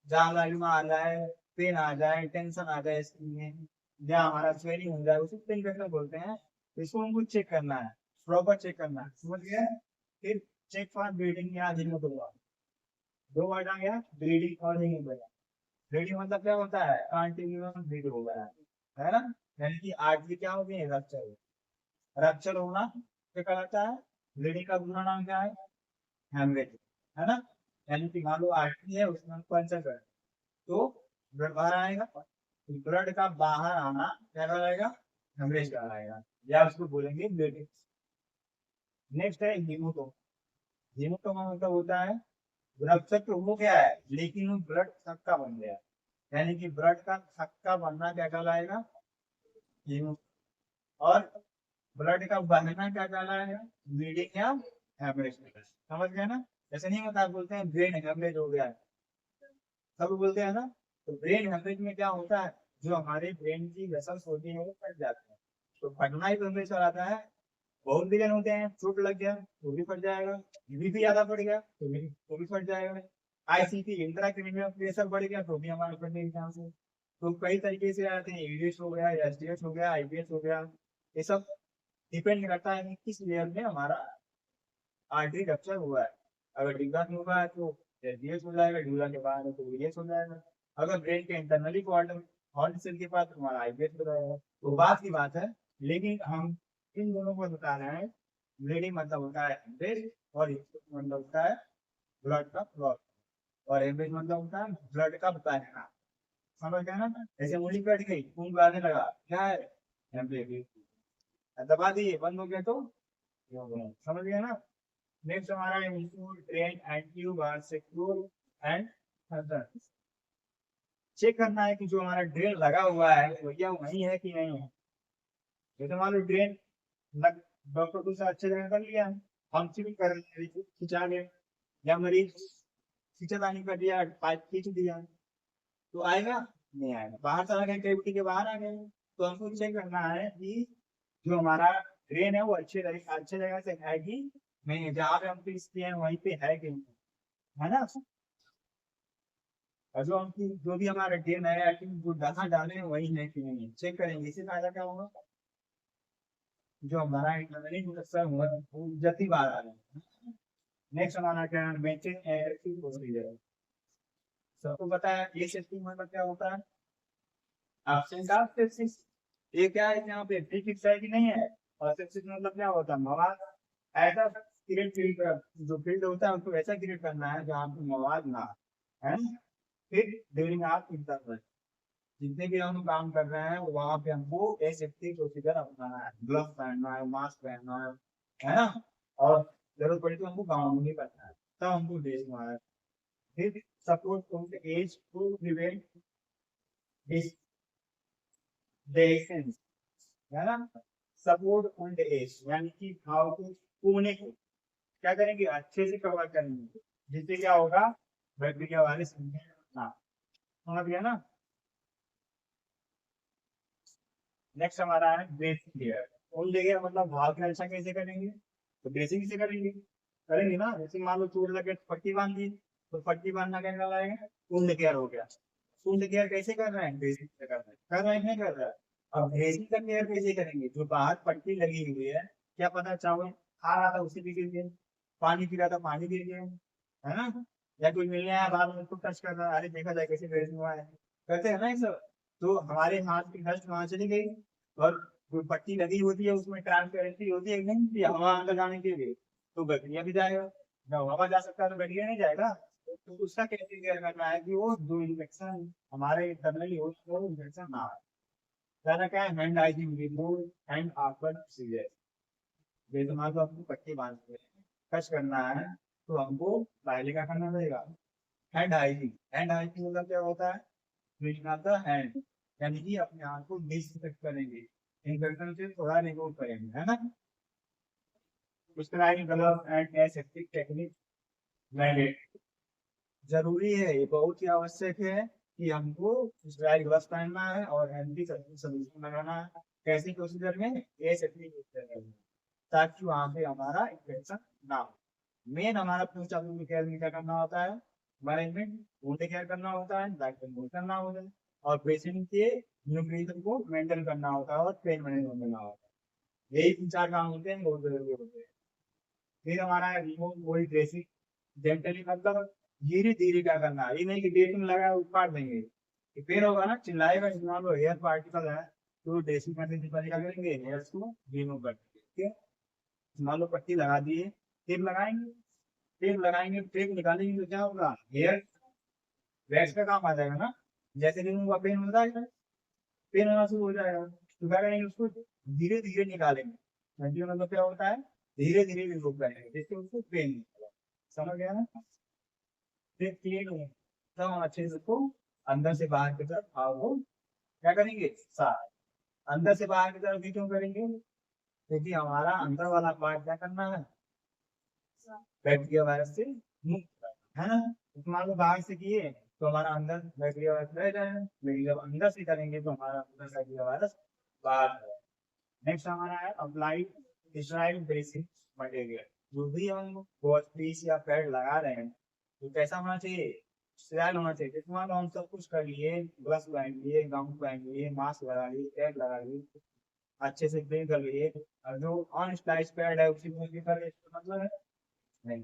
जहाँ लालिमा आ जाए, पेन आ जाए, टेंशन आ जाए स्किन में, या हमारा स्वेलिंग हो जाए, उसी को इन्फेक्शन बोलते हैं। तो इसको हमको चेक करना है, प्रॉपर चेक करना है, समझ गए। फिर चेक फॉर ब्लीडिंग या दो वर्ड आ गया, ब्लीडिंग और हीमोग्लोबिन। ब्लीडिंग मतलब क्या होता है, कंटिन्यूअस ब्लीड हो गया है ना, यानी कि आर्टरी क्या हो गई, रप्चर, रप्चर होना क्या कहलाता है, ब्लीडिंग का दूसरा नाम क्या है, हेमरेज, है ना। यानी कि मान लो आर्टरी है उसमें पंचर कर, तो ब्लड बाहर आएगा, ब्लड का बाहर आना क्या कहलाएगा, हेमरेज कहलाएगा, या उसको बोलेंगे ब्लीडिंग। नेक्स्ट है हीमोटोमा। हीमोटोमा मतलब होता है रक्तचाप तो हो गया है लेकिन वो ब्लड थक्का बन गया, यानी कि ब्लड का थक्का बनना क्या कहलाएगा, हीमो। और ब्लड का बहना क्या कहलाएगा, ब्लीडिंग या हेमरेज। समझ गए ना। ऐसे नहीं होता, बोलते हैं ब्रेन हेमरेज हो गया है, सब बोलते हैं ना। तो ब्रेन हेमरेज में क्या होता है, जो हमारे ब्रेन की वेसल्स होती है वो फट जाती है, तो फटना ही हेमरेज कराता है। बहुत विलेन होते हैं, चोट लग गया तो भी फट जाएगा, बीपी ज्यादा बढ़ गया तो भी फट जाएगा, आईसीपी इंट्रा क्रिमिनल प्रेशर बढ़ गया तो भी हमारा फटने के चांस है। तो कई तरीके से आते हैं, ईडीएस हो गया, एसडीएस हो गया, आईबीएस हो गया, ये सब डिपेंड करता है कि किस लेयर में हमारा आर्टरी रप्चर हुआ है। अगर डिग्गा में हुआ है तो एसडीएस हो जाएगा, डिग्गा के बाहर है तो ईडीएस हो जाएगा। अगर ब्रेन के इंटरनली क्वार्टर हॉर्न सेल के पास हमारा आईबीएस हो जाएगा। तो बात की बात है, लेकिन हम इन दोनों को बता रहे हैं। ब्लीडिंग मतलब होता है हेमरेज, और मतलब होता है ब्लड का क्लॉट, और हेमरेज मतलब होता है ब्लड का बहना। समझ गए ना। जैसे उंगली कट गई, खून बहने लगा, क्या है, हेमरेज। दबा दिए, बंद हो गया तो समझ गए ना। नेक्स्ट हमारा include drain and tube are secure and check करना है कि जो हमारा ड्रेन लगा हुआ है वो क्या वही है कि नहीं है। जैसे मान लो ड्रेन डॉक्टर को से अच्छे जगह कर लिया, हम भी कर खिंचा गए, या मरीज खींचा तानी कर दिया, पाइप खींच दिया, तो आएगा, नहीं आएगा, बाहर चला गया, कैविटी के बाहर आ गए। तो हमको चेक करना है कि जो हमारा ड्रेन है वो अच्छे जगह से है कि नहीं, जहाँ पे हम फिक्स किए हैं वहीं पे है कि नहीं, है ना। और जो हमकी जो भी हमारा ड्रेन है जो जहाँ डाले हैं वही है कि नहीं, चेक करेंगे, इससे फायदा क्या होगा, जो हमारा इंटरनली इंस्ट्रक्शन हुआ वो जल्दी बाहर आ जाए। नेक्स्ट हमारा क्या है, मेंटेन एयर प्रोसीजर। सबको पता है ये सेफ्टी मतलब क्या होता है, एब्सेंट ऑफ सेप्सिस। ये क्या है, यहाँ पे फिक्स है कि नहीं है। और सेप्सिस मतलब क्या होता है, मवाद ऐसा क्रिएट फील्ड कर, जो फील्ड होता है उसको ऐसा क्रिएट करना है जहाँ पे मवाद ना है। फिर ड्यूरिंग आप इंटरवल जितने भी हम काम कर रहे हैं वहां पे हमको सेफ्टी प्रोसीजर अपनाना है, ग्लव पहनना है, मास्क पहनना है ना। और जरूरत पड़ी तो हमको गाँव में करना है, तब हमको देखना है। फिर support on the edge to prevent descent, है ना। सपोर्ट ऑन द एज यानी कि घाव को कोने को क्या करेंगे, अच्छे से कवर करेंगे, जिससे क्या होगा, बैक्टीरिया वायरस ना, समझ गया ना। नेक्स्ट हमारा है ड्रेसिंग लेयर। उन जगह मतलब घाव की रक्षा कैसे करेंगे, तो ड्रेसिंग से करेंगे, करेंगे ना। जैसे मान लो चोट लगे तो पट्टी बांध दी, तो पट्टी बांधना क्या कहलाएगा, वुंड केयर हो गया। वुंड केयर कैसे कर रहे हैं, ड्रेसिंग से कर रहे हैं, कर रहे हैं नहीं कर रहे हैं। अब ड्रेसिंग का केयर कैसे करेंगे, जो बाहर पट्टी लगी हुई है, क्या पता चावल खा रहा था उसी भी गिर गए, पानी पी रहा था पानी गिर गया, है ना। या कोई मिलने आया बाद में उसको टच कर रहा है, अरे देखा जाए कैसे ड्रेसिंग हुआ है, करते हैं ना ये सब। तो हमारे हाथ की डस्ट वहां चली गई, और जो पट्टी लगी होती है उसमें ट्रांसपेरेंसी होती है नहीं, कि हवा अंदर जाने के लिए, तो बैक्टीरिया भी जाएगा। जब हवा जा सकता है तो बैक्टीरिया नहीं जाएगा। तो उसका कैसे केयर करना है कि वो जो इन्फेक्शन हमारे इंटरनली हो वो इन्फेक्शन ना आए। पहला क्या है, hand hygiene, remove hand after procedure. जैसे मान लो आपको पट्टी बांधते हैं, टच करना है, तो हमको पहले क्या करना पड़ेगा, हैंड हाइजीन। हैंड हाइजीन मतलब क्या होता है, क्लीनिंग ऑफ द हैंड, यानी कि अपने हाथ को डिसइंफेक्ट करेंगे, इन्फेक्शन से थोड़ा रिमूव करेंगे, है ना। Prescribe glove and aseptic technique mandate, जरूरी है, ये बहुत ही आवश्यक है कि हमको स्टेराइल ग्लव्स पहनना है और एंटी सोल्यूशन लगाना है। कैसी प्रोसीजर में, प्रोसीजर में, ताकि वहां पे हमारा इन्फेक्शन ना हो। मेन हमारा पोस्ट ऑपरेटिव केयर में क्या करना होता है, मैनेजमेंट, वुंड केयर करना होता है, डायग्नोज करना होता है, और पेशेंट के न्यूट्रिशन को मेंटेन करना होता है, और पेन मैनेजमेंट करना होता है। यही 3-4 काम होते हैं, बहुत जरूरी होते हैं। फिर हमारा रिमूव वही ड्रेसिंग, जेंटली, मतलब धीरे धीरे क्या करना है, ये नहीं कि ड्रेसिंग लगा काट देंगे, कि फिर होगा ना चिल्लाएगा, मान लो हेयर पार्टिकल है तो ड्रेसिंग करने से पहले क्या करेंगे, हेयर्स को रिमूव कर देंगे, ठीक है। मान लो पट्टी लगा दी है, टेप लगाएंगे, टेप लगाएंगे, टेप निकालेंगे तो क्या होगा, हेयर वैक्स का काम आ जाएगा ना। जैसे रिमूव का पेन होता है, पेन होना शुरू हो जाएगा, तो क्या करेंगे, उसको धीरे धीरे निकालेंगे। मतलब क्या होता है, धीरे धीरे रिमूव करेंगे, जिससे उसको पेन नहीं होगा। समझ गया ना। फिर क्लीन हो तब हम अच्छे से उसको अंदर से बाहर की तरफ भाव को क्या करेंगे, साफ। अंदर से बाहर की तरफ भी क्यों करेंगे, क्योंकि हमारा अंदर वाला पार्ट क्या करना है, बैक्टीरिया वायरस से मुक्त है ना। तो मान लो बाहर से किए तो हमारा अंदर बैक्टीरिया वायरस रह जाएगा, लेकिन जब अंदर से करेंगे तो हमारा अंदर बैक्टीरिया वायरस बाहर है। नेक्स्ट हमारा है अप्लाइड स्टेराइल ड्रेसिंग मटेरियल। जो भी हम पीस या पैड लगा रहे हैं तो कैसा होना चाहिए, स्टेराइल होना चाहिए। जैसे मान लो हम सब कुछ कर लिए, ग्लव्स पहन लिए, गाउन पहन लिए, मास्क लगा लिए, टैग लगा लिए, अच्छे से क्लीन कर लिए, और जो ऑन स्प्लाइस पैड है उसी में कर लिए, इसका मतलब है नहीं।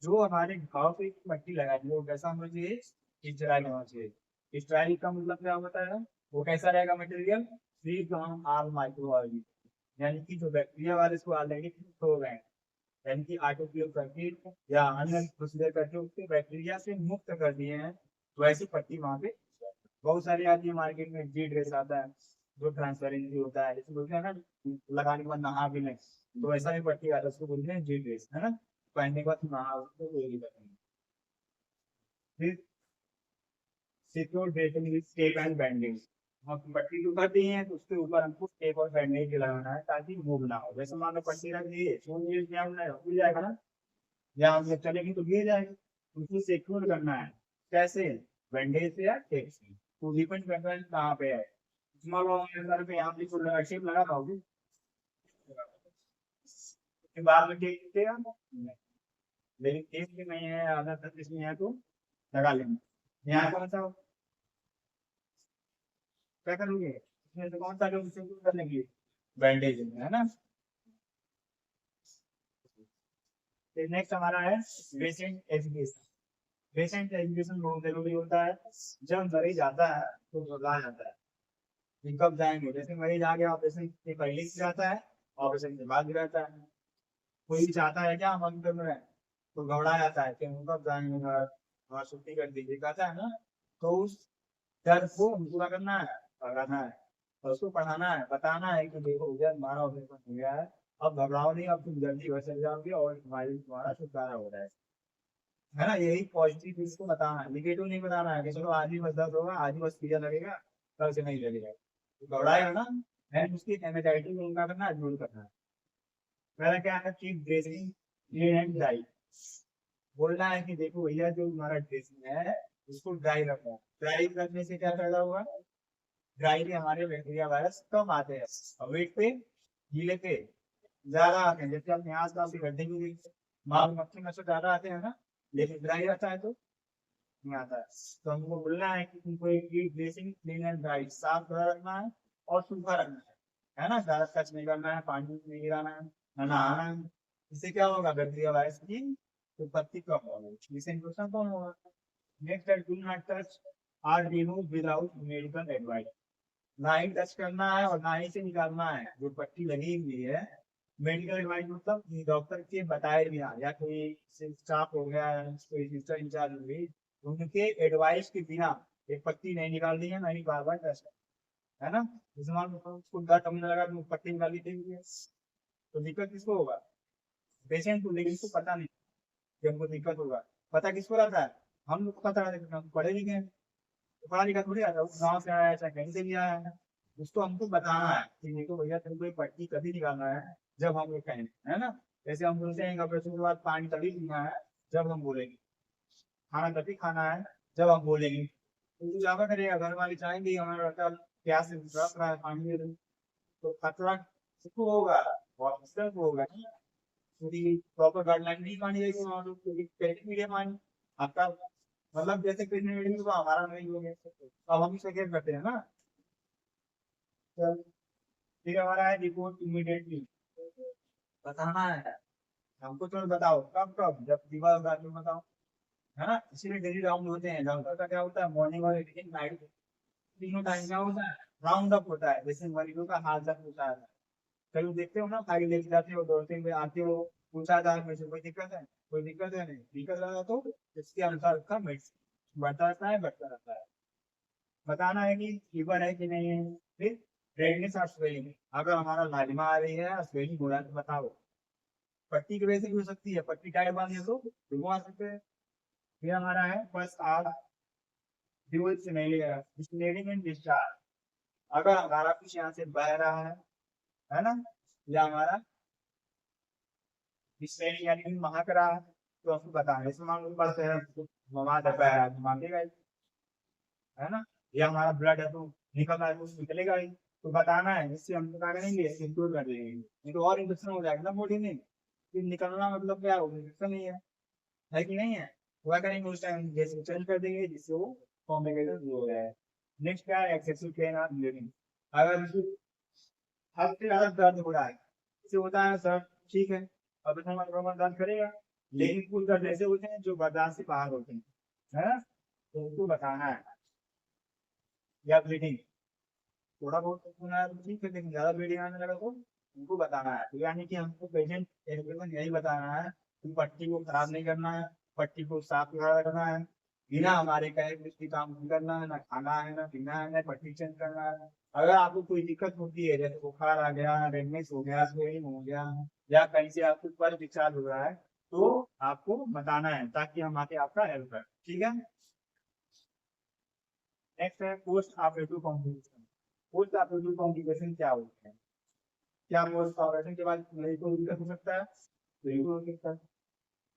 जो हमारे घाव पे पट्टी लगाएंगे वो कैसा होना चाहिए, स्टेराइल होना चाहिए। स्टेराइल का मतलब क्या होता है, वो कैसा रहेगा material, free from all micro organism, यानी कि जो बैक्टीरिया वाले इसको ऑलरेडी हो गए हैं, यानी कि आटोक्लेव करके या अन्य प्रोसीजर करके उसके बैक्टीरिया से मुक्त कर दिए हैं, तो ऐसी पट्टी वहां पे बहुत सारी आती है मार्केट में। जी ड्रेस आता है जो ट्रांसपेरेंसी होता है, जैसे बोलते हैं ना लगाने के बाद नहा भी नहीं, तो ऐसा भी पट्टी आता है, उसको बोलते हैं जी ड्रेस, है ना। पहनने के बाद नहा उसको कोई नहीं पहनेंगे। फिर secure dressing with tape and bandage. हम पट्टी जो कर दिए हैं तो उसके ऊपर हमको टेप और बैंडेज लगाना है ताकि मूव ना हो। जैसे मान लो पट्टी रख दी है, फोन यूज किया हमने, खुल जाएगा ना, या हम जब चलेगी तो गिर जाएगी, उसको सिक्योर करना है। कैसे, बैंडेज से या टेप से, तो डिपेंड करता है कहाँ पे है। मान लो सर पे यहाँ पे टेप लगा पाओगे, उसके बाद में टेप दिखेगा नहीं। लेकिन टेप भी नहीं है, आधा तक इसमें है तो लगा लेंगे। यहाँ कौन सा क्या करोगे, इसमें से कौन सा जो सिक्योर करने के लिए, बैंडेज है ना। नेक्स्ट हमारा है पेशेंट एजुकेशन। पेशेंट एजुकेशन बहुत जरूरी होता है। जब मरीज आता है तो घबरा जाता है कि कब जाएंगे। जैसे मरीज आ गया ऑपरेशन से पहले भी जाता है, ऑपरेशन के बाद भी रहता है। कोई भी चाहता है क्या हम अंदर में तो घबरा जाता है कि हम कब जाएंगे घर, और छुट्टी कर दीजिए कहता है ना। तो उस डर को पूरा करना है, भगाना है, और उसको पढ़ाना है, बताना है कि देखो भैया तुम्हारा ऑपरेशन हो गया है, अब घबराओ नहीं, अब तुम जल्दी घर चले जाओगे और तुम्हारा छुटकारा हो रहा है ना। यही पॉजिटिव इसको बताना है, निगेटिव नहीं बताना है कि चलो आज ही बस दर्द होगा, आज ही बस पीजा लगेगा, कल से नहीं लगेगा। तो घबराएगा ना, एंड उसकी एंजाइटी को उनका करना है, दूर करना है। पहला क्या है, chief dressing, clean and dry. बोलना है कि देखो भैया जो हमारा ड्रेसिंग है उसको ड्राई रखो। ड्राई करने से क्या फायदा होगा, ड्राई में हमारे बैक्टीरिया वायरस कम आते हैं, और वेट पे, गीले पे ज्यादा आते हैं। जैसे अपने आस पास गड्ढे भी माल मक्खी मच्छर ज्यादा आते हैं ना, लेकिन ड्राई रहता है तो नहीं आता है। तो हमको बोलना है कि तुमको एक ड्रेसिंग क्लीन एंड ड्राई, साफ सुथरा रखना है और सूखा रखना है ना। ज्यादा टच नहीं करना है, पानी नहीं गिराना है, ना नहाना है। इससे क्या होगा, बैक्टीरिया वायरस की उत्पत्ति कम होगी, जिससे इन्फेक्शन कम होगा। नेक्स्ट है do not touch or remove without medical advice. ना ही टच करना है और ना ही से निकालना है जो पट्टी लगी हुई है। मेडिकल एडवाइस मतलब डॉक्टर के बताए बिना, या कोई स्टाफ हो गया, कोई सिस्टर इंचार्ज हो गई, उनके एडवाइस के बिना एक पट्टी नहीं निकालनी है, नहीं बार बार टच है ना। जैसे मान लो उसको दर्द कमने लगा तो पट्टी निकाली थी, तो दिक्कत किसको होगा, पेशेंट को। लेकिन इसको पता नहीं कि हमको दिक्कत होगा। पता किसको रहता है, हम लोग को पता रहता है, हम पढ़े लिखे हैं, तो पढ़ा लिखा थोड़ी आता है, गाँव से आया है चाहे कहीं से भी आया है। उसको हमको बताना है कि देखो भैया तुमको ये पट्टी कभी निकालना है, जब हम लोग कहें, है ना। जैसे हम बोलते हैं ऑपरेशन के बाद पानी तभी पीना है जब हम बोलेंगे, खाना तभी खाना है जब हम बोलेंगे, तो ज्यादा करेगा, घर वाले चाहेंगे हमारा लड़का प्यास से तड़प रहा है, पानी दे दो, तो खतरा किसको होगा, ऑफिसर को होगा ना, क्योंकि प्रॉपर गाइडलाइन नहीं मानी जाएगी वहाँ लोग, क्योंकि पेरेंट मीडिया मानी आपका, मतलब जैसे कृष्ण मीडिया तो हमारा नहीं हो गया, तो अब हम इसे क्या करते हैं ना। चल, ठीक है, हमारा है रिपोर्ट इमीडिएटली बताना है हमको, तो बताओ कब कब, जब दीवार होगा तो बताओ, है ना, इसीलिए डेली राउंड होते हैं, राउंड का क्या होता है, मॉर्निंग और इवनिंग नाइट तीनों टाइम क्या होता है, राउंड अप होता है, जैसे मरीजों का हाल तक होता है। कहीं देखते हो ना, फाइल लेके जाते हो, दौड़ते हुए आते हो, पूछा था में से कोई दिक्कत है, कोई दिक्कत है, नहीं दिक्कत लगा तो इसके अनुसार उसका मेडिसिन बढ़ता रहता है, बढ़ता रहता है। बताना है कि फीवर है कि नहीं है, फिर रेडनेस और स्वेलिंग, अगर हमारा लालिमा आ रही है, स्वेलिंग हो रहा है तो बताओ। पट्टी की वजह से भी हो सकती है, पट्टी टाइट बांधी है तो वो आ सकते हैं। फिर हमारा है फर्स्ट आर ड्यूल सिनेरिंग एंड डिस्चार्ज, अगर हमारा कुछ यहाँ से बह रहा है ना, या हमारा डिस्पेंस यानी कि महक रहा है, तो आपको बताना है, इसमें मान लो बस है, मवाद है, बह रहा है तो मांगेगा ही, है ना, या हमारा ब्लड है तो निकल रहा है तो निकलेगा ही, तो बताना है, इससे हम क्या करेंगे, इंक्लूड कर देंगे, नहीं तो और इन्फेक्शन हो जाएगा ना बॉडी में, फिर निकलना मतलब क्या होगा, इन्फेक्शन नहीं है कि नहीं है, वह करेंगे उस टाइम जैसे चेंज कर देंगे जिससे वो कॉम्प्लिकेटेड हो जाए। नेक्स्ट क्या है, एक्सेसिव पेन और ब्लीडिंग, अगर हद से ज्यादा दर्द हो रहा है, इसे होता है सर, ठीक है, अब इसमें मतलब दर्द करेगा, लेकिन कुछ दर्द ऐसे होते हैं जो बर्दाश्त से बाहर होते हैं, है ना, तो उनको बताना है, या ब्लीडिंग थोड़ा बहुत होना है तो ठीक है, लेकिन ज्यादा ब्लीडिंग आने लगा तो उनको बताना है, तो यानी कि हमको पेशेंट यही बताना है कि पट्टी को खराब नहीं करना है, पट्टी को साफ सुथरा रखना है, बिना हमारे कहे कुछ भी काम नहीं करना है, ना खाना है ना पीना है ना पट्टी चेंज करना है। अगर आपको कोई दिक्कत होती है, जैसे बुखार आ गया, रेडनेस हो गया, स्वेलिंग हो गया, या कहीं से आपको पर डिस्चार्ज हो रहा है, तो आपको बताना है ताकि हम आके आपका हेल्प करें, ठीक है। नेक्स्ट है post operative complication, post operative complication क्या होते हैं, क्या पोस्ट ऑपरेशन के बाद मरीज को दिक्कत हो सकता है, बिल्कुल हो सकता है,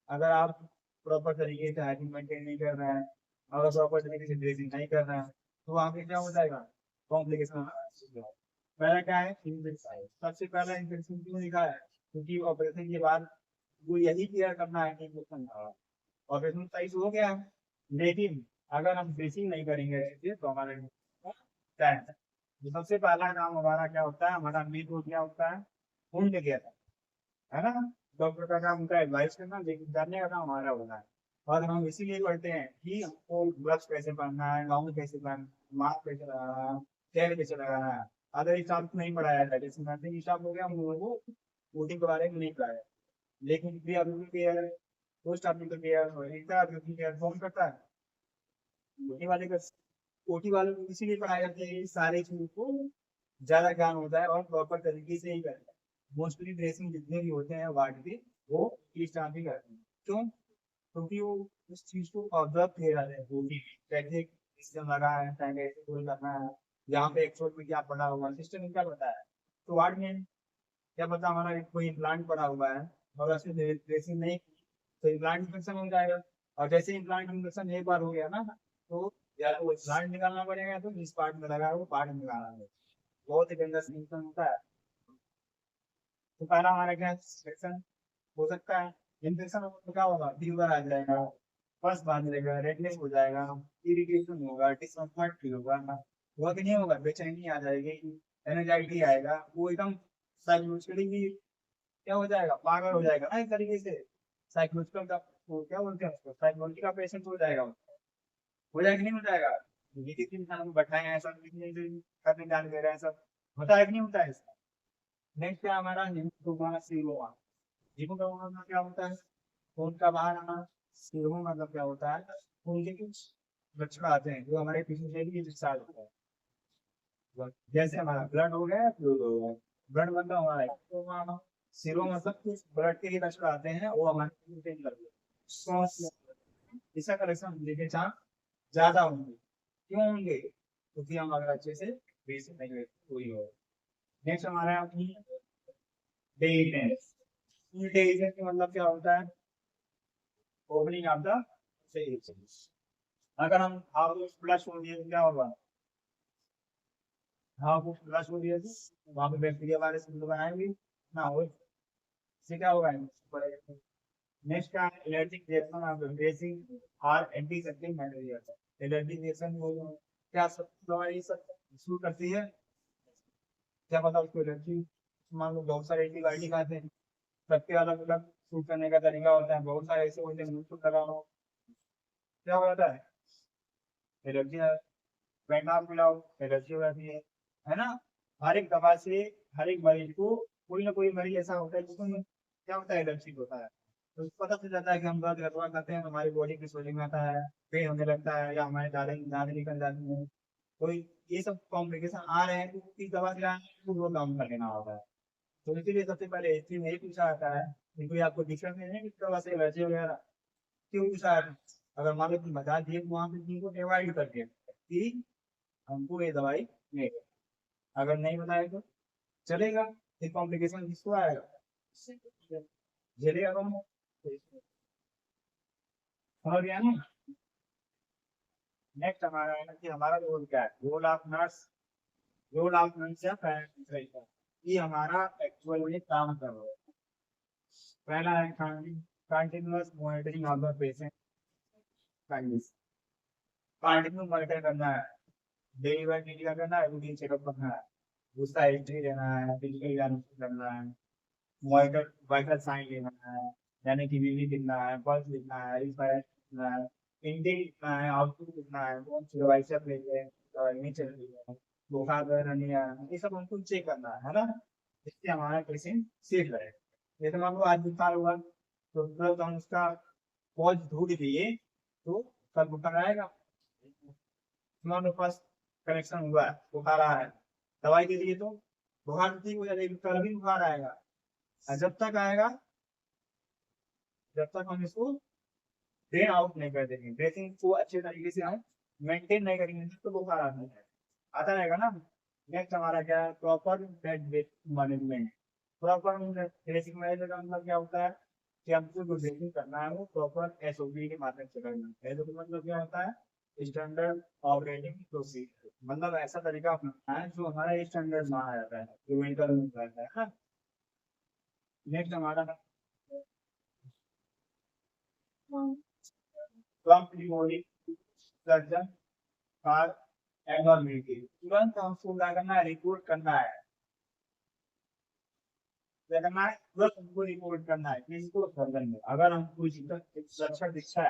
अगर आप प्रॉपर तरीके से हाइजीन मेंटेन नहीं कर रहे हैं, अगर प्रॉपर तरीके से ड्रेसिंग नहीं कर रहे हैं, तो वहाँ पे क्या हो जाएगा, कॉम्प्लिकेशन। पहला क्या है, इन्फेक्शन, सबसे पहला इन्फेक्शन क्यों लिखा है, क्योंकि ऑपरेशन के बाद वो यही केयर करना है कि इन्फेक्शन ऑपरेशन सही से हो गया है, लेकिन अगर हम ड्रेसिंग नहीं करेंगे अच्छे से तो हमारे क्या है, तो सबसे पहला काम हमारा क्या होता है, हमारा मेन रोल क्या होता है, खून के केयर, है ना, डॉक्टर का काम उनका एडवाइस करना, लेकिन जानने का काम हमारा होता है। और हम इसीलिए पढ़ते हैं कि हमको ग्लव्स कैसे पहनना है, गाउन कैसे पहनना, मास्क कैसे लगाना है, चेहरे कैसे लगाना है, अगर हिसाब को नहीं पढ़ाया जाता, जैसे नर्सिंग हिसाब हो गया, हम लोगों को कोडिंग के बारे में नहीं पढ़ाया, लेकिन pre operative care, post operative care और इंटर ऑपरेटिव केयर कौन करता है, ओटी वाले का, ओटी वाले को इसीलिए पढ़ाया जाता है कि सारे चीज को ज्यादा ज्ञान होता है और प्रॉपर तरीके से ही करता है। मोस्टली ड्रेसिंग जितने भी होते हैं वार्ड के, वो इस टाइम ही करते हैं, क्यों, क्योंकि वो उस चीज को ऑब्जर्व किए जा रहे हैं, वो भी कैसे सिस्टम लगा है, कैसे रोल करना है, यहाँ पे एक्सपोर्ट में क्या पड़ा हुआ है, सिस्टम क्या पता है, तो वार्ड में क्या पता हमारा कोई इम्प्लांट पड़ा हुआ है और उसमें ड्रेसिंग नहीं की, तो इम्प्लांट इन्फेक्शन हो जाएगा, और जैसे इम्प्लांट इन्फेक्शन एक बार हो गया ना, तो या तो इम्प्लांट निकालना पड़ेगा, तो जिस पार्ट में लगा है वो पार्ट निकालना है, बहुत ही गंदा सिम्टम होता है। तो पहला हमारा क्या इन्फेक्शन हो सकता है, इन्फेक्शन हो तो क्या होगा, फीवर आ जाएगा, बस बांध लेगा, रेडनेस हो जाएगा, इरिटेशन होगा, डिस्कम्फर्ट फील होगा, वह भी नहीं होगा, बेचैनी आ जाएगी, एनजाइटी आएगा, वो एकदम साइकोलॉजिकली क्या हो जाएगा, पागल हो जाएगा ना एक तरीके से, साइकोलॉजिकल का वो क्या बोलते हैं उसको, साइकोलॉजी का पेशेंट हो जाएगा वो। हो जाएगा कि नहीं हो जाएगा, ये किसी इंसान को बैठाए हैं ऐसा करने जाने दे रहे हैं सब, होता है कि नहीं होता है इसका। नेक्स्ट है हमारा हिमोग्लोबिन सीरोमा, हीमोग्लोबिन में क्या होता है, खून का बाहर आना, सीरोमा मतलब क्या होता है, खून के कुछ लक्षण आते हैं जो हमारे पीछे से भी डिस्चार्ज होता है, जैसे हमारा ब्लड हो गया, फ्लूइड हो गया, ब्लड मतलब हमारा सीरोम मतलब कुछ ब्लड के ही लक्षण आते हैं, वो हमारे पीछे कर दो, इसका कलेक्शन देखे चांस ज्यादा होंगे, क्यों होंगे, क्योंकि हम अगर अच्छे से बेसिक नहीं हुई हो। नेक्स्ट हमारा अपनी डेटेंस, डेटेंस का मतलब क्या होता है, ओपनिंग ऑफ द सेल्स, अगर हम हाफ को खुला छोड़ दिए तो क्या होगा? हाफ को खुला छोड़ दिए तो वहां पे बैक्टीरिया वायरस बनाएंगे ना हो, इससे क्या होगा? नेक्स्ट क्या है? Allergic reaction of basic or antiseptic material. Allergic reaction वो क्या सब दवाई सब शुरू करती है, क्या पता उसको एलर्जी। मान लो बहुत सारे एंटीबायोटिक आते हैं, सबके अलग अलग सूट करने का तरीका होता है, बहुत सारे ऐसे होते हैं मुंह लगाओ क्या हो जाता है? एलर्जी है। पेंटाप मिलाओ एलर्जी हो जाती है ना? हर एक दवा से हर एक मरीज को, कोई ना कोई मरीज ऐसा होता है जिसको क्या होता है? एलर्जी होता है। तो पता चल जाता है कि हम दर्द गड़बड़ करते हैं तो हमारी बॉडी की स्वेलिंग आता है, पेन होने लगता है, या हमारे दाने निकल जाती है, कोई ये सब कॉम्प्लिकेशन आ रहे हैं तो इस दवा से तो वो काम कर लेना होता है। तो इसीलिए सबसे पहले हिस्ट्री में ही पूछा जाता है कि कोई आपको दिक्कत नहीं है कि दवा से एलर्जी वगैरह, क्यों पूछा है? अगर मान लो तुम बता दिए तो वहां पे तुमको अवॉइड करके कि हमको ये दवाई नहीं, अगर नहीं बताए तो चलेगा, फिर कॉम्प्लिकेशन किसको आएगा? झेलेगा कौन? समझ गया ना? नेक्स्ट हमारा है कि हमारा रोल क्या है, role of nurse. Role of nurse या पैरामेडिकल, ये हमारा एक्चुअल में काम कर रहा है। पहला है continuous monitoring of the patient condition. Continue monitor करना है, डेली बाय डेली का करना है, रूटीन चेकअप करना है, उसका हिस्ट्री लेना है, फिजिकल एग्जामिनेशन करना है, वाइटल वाइटल साइन लेना है, यानी कि बीवी लिखना है, पल्स लिखना है, रिस्पायरेशन लिखना है, इनटेक लिखना है, आउटपुट लिखना है, कौन सी दवाई से लेंगे, दवाई नहीं चल रही है, बुखार वगैरह नहीं आ रहा है, ये सब हमको चेक करना है ना? जिससे हमारा पेशेंट सेफ रहे। जैसे मान लो आज बुखार हुआ तो तुरंत हम उसका कॉज ढूंढ लिए तो कल बुखार आएगा। मान लो फर्स्ट कनेक्शन हुआ है, बुखार आ रहा है, दवाई दे दिए तो बुखार तो ठीक हो जाएगी, कल भी बुखार आएगा। और जब तक आएगा, जब तक हम इसको ड्रेन आउट नहीं कर देंगे, ब्रीथिंग को अच्छे तरीके से हम मेंटेन नहीं करेंगे तो बुखार आता रहेगा ना? नेक्स्ट हमारा क्या है? Proper bed weight management. Proper basic management का मतलब क्या होता है कि हमको जो ड्रेसिंग करना है वो प्रॉपर एसओपी के माध्यम से करना है। एसओपी मतलब क्या होता है? स्टैंडर्ड ऑपरेटिंग प्रोसीजर, मतलब ऐसा तरीका अपनाना है जो हमारा स्टैंडर्ड माना जाता है, जो मेडिकल में रहता है ना? नेक्स्ट हमारा प्रॉम्प्ट सर्जन और एबनॉर्मलिटी, तुरंत हमको क्या करना है? रिपोर्ट करना है। क्या करना है? तुरंत हमको रिपोर्ट करना है किसको? सर्जन में। अगर हम कोई लक्षण दिखता है,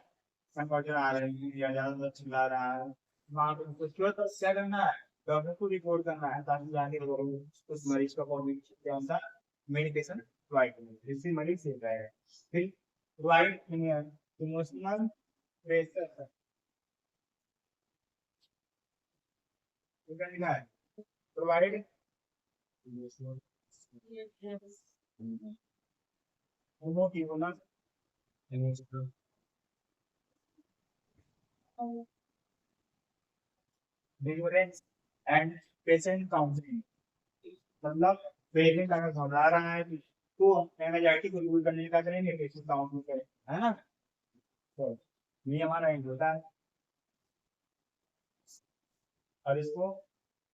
संकोचन आ रहे हैं या ज्यादा चिल्ला रहा है, वहां पे हमको तुरंत क्या करना है? डॉक्टर को रिपोर्ट करना है ताकि आगे उस मरीज का कॉन्डिशन के अनुसार मेडिकेशन प्रोवाइड करें जिससे मरीज सेफ रहे। फिर प्रोवाइड इमोशनल प्रेशर, लिखा है provide difference and patient counselling, मतलब पेशेंट अगर घबरा रहा है तो एंजाइटी को दूर करने का करेंगे, पेशेंट काउंसलिंग करें, है ना? तो ये हमारा एंड होता है। और इसको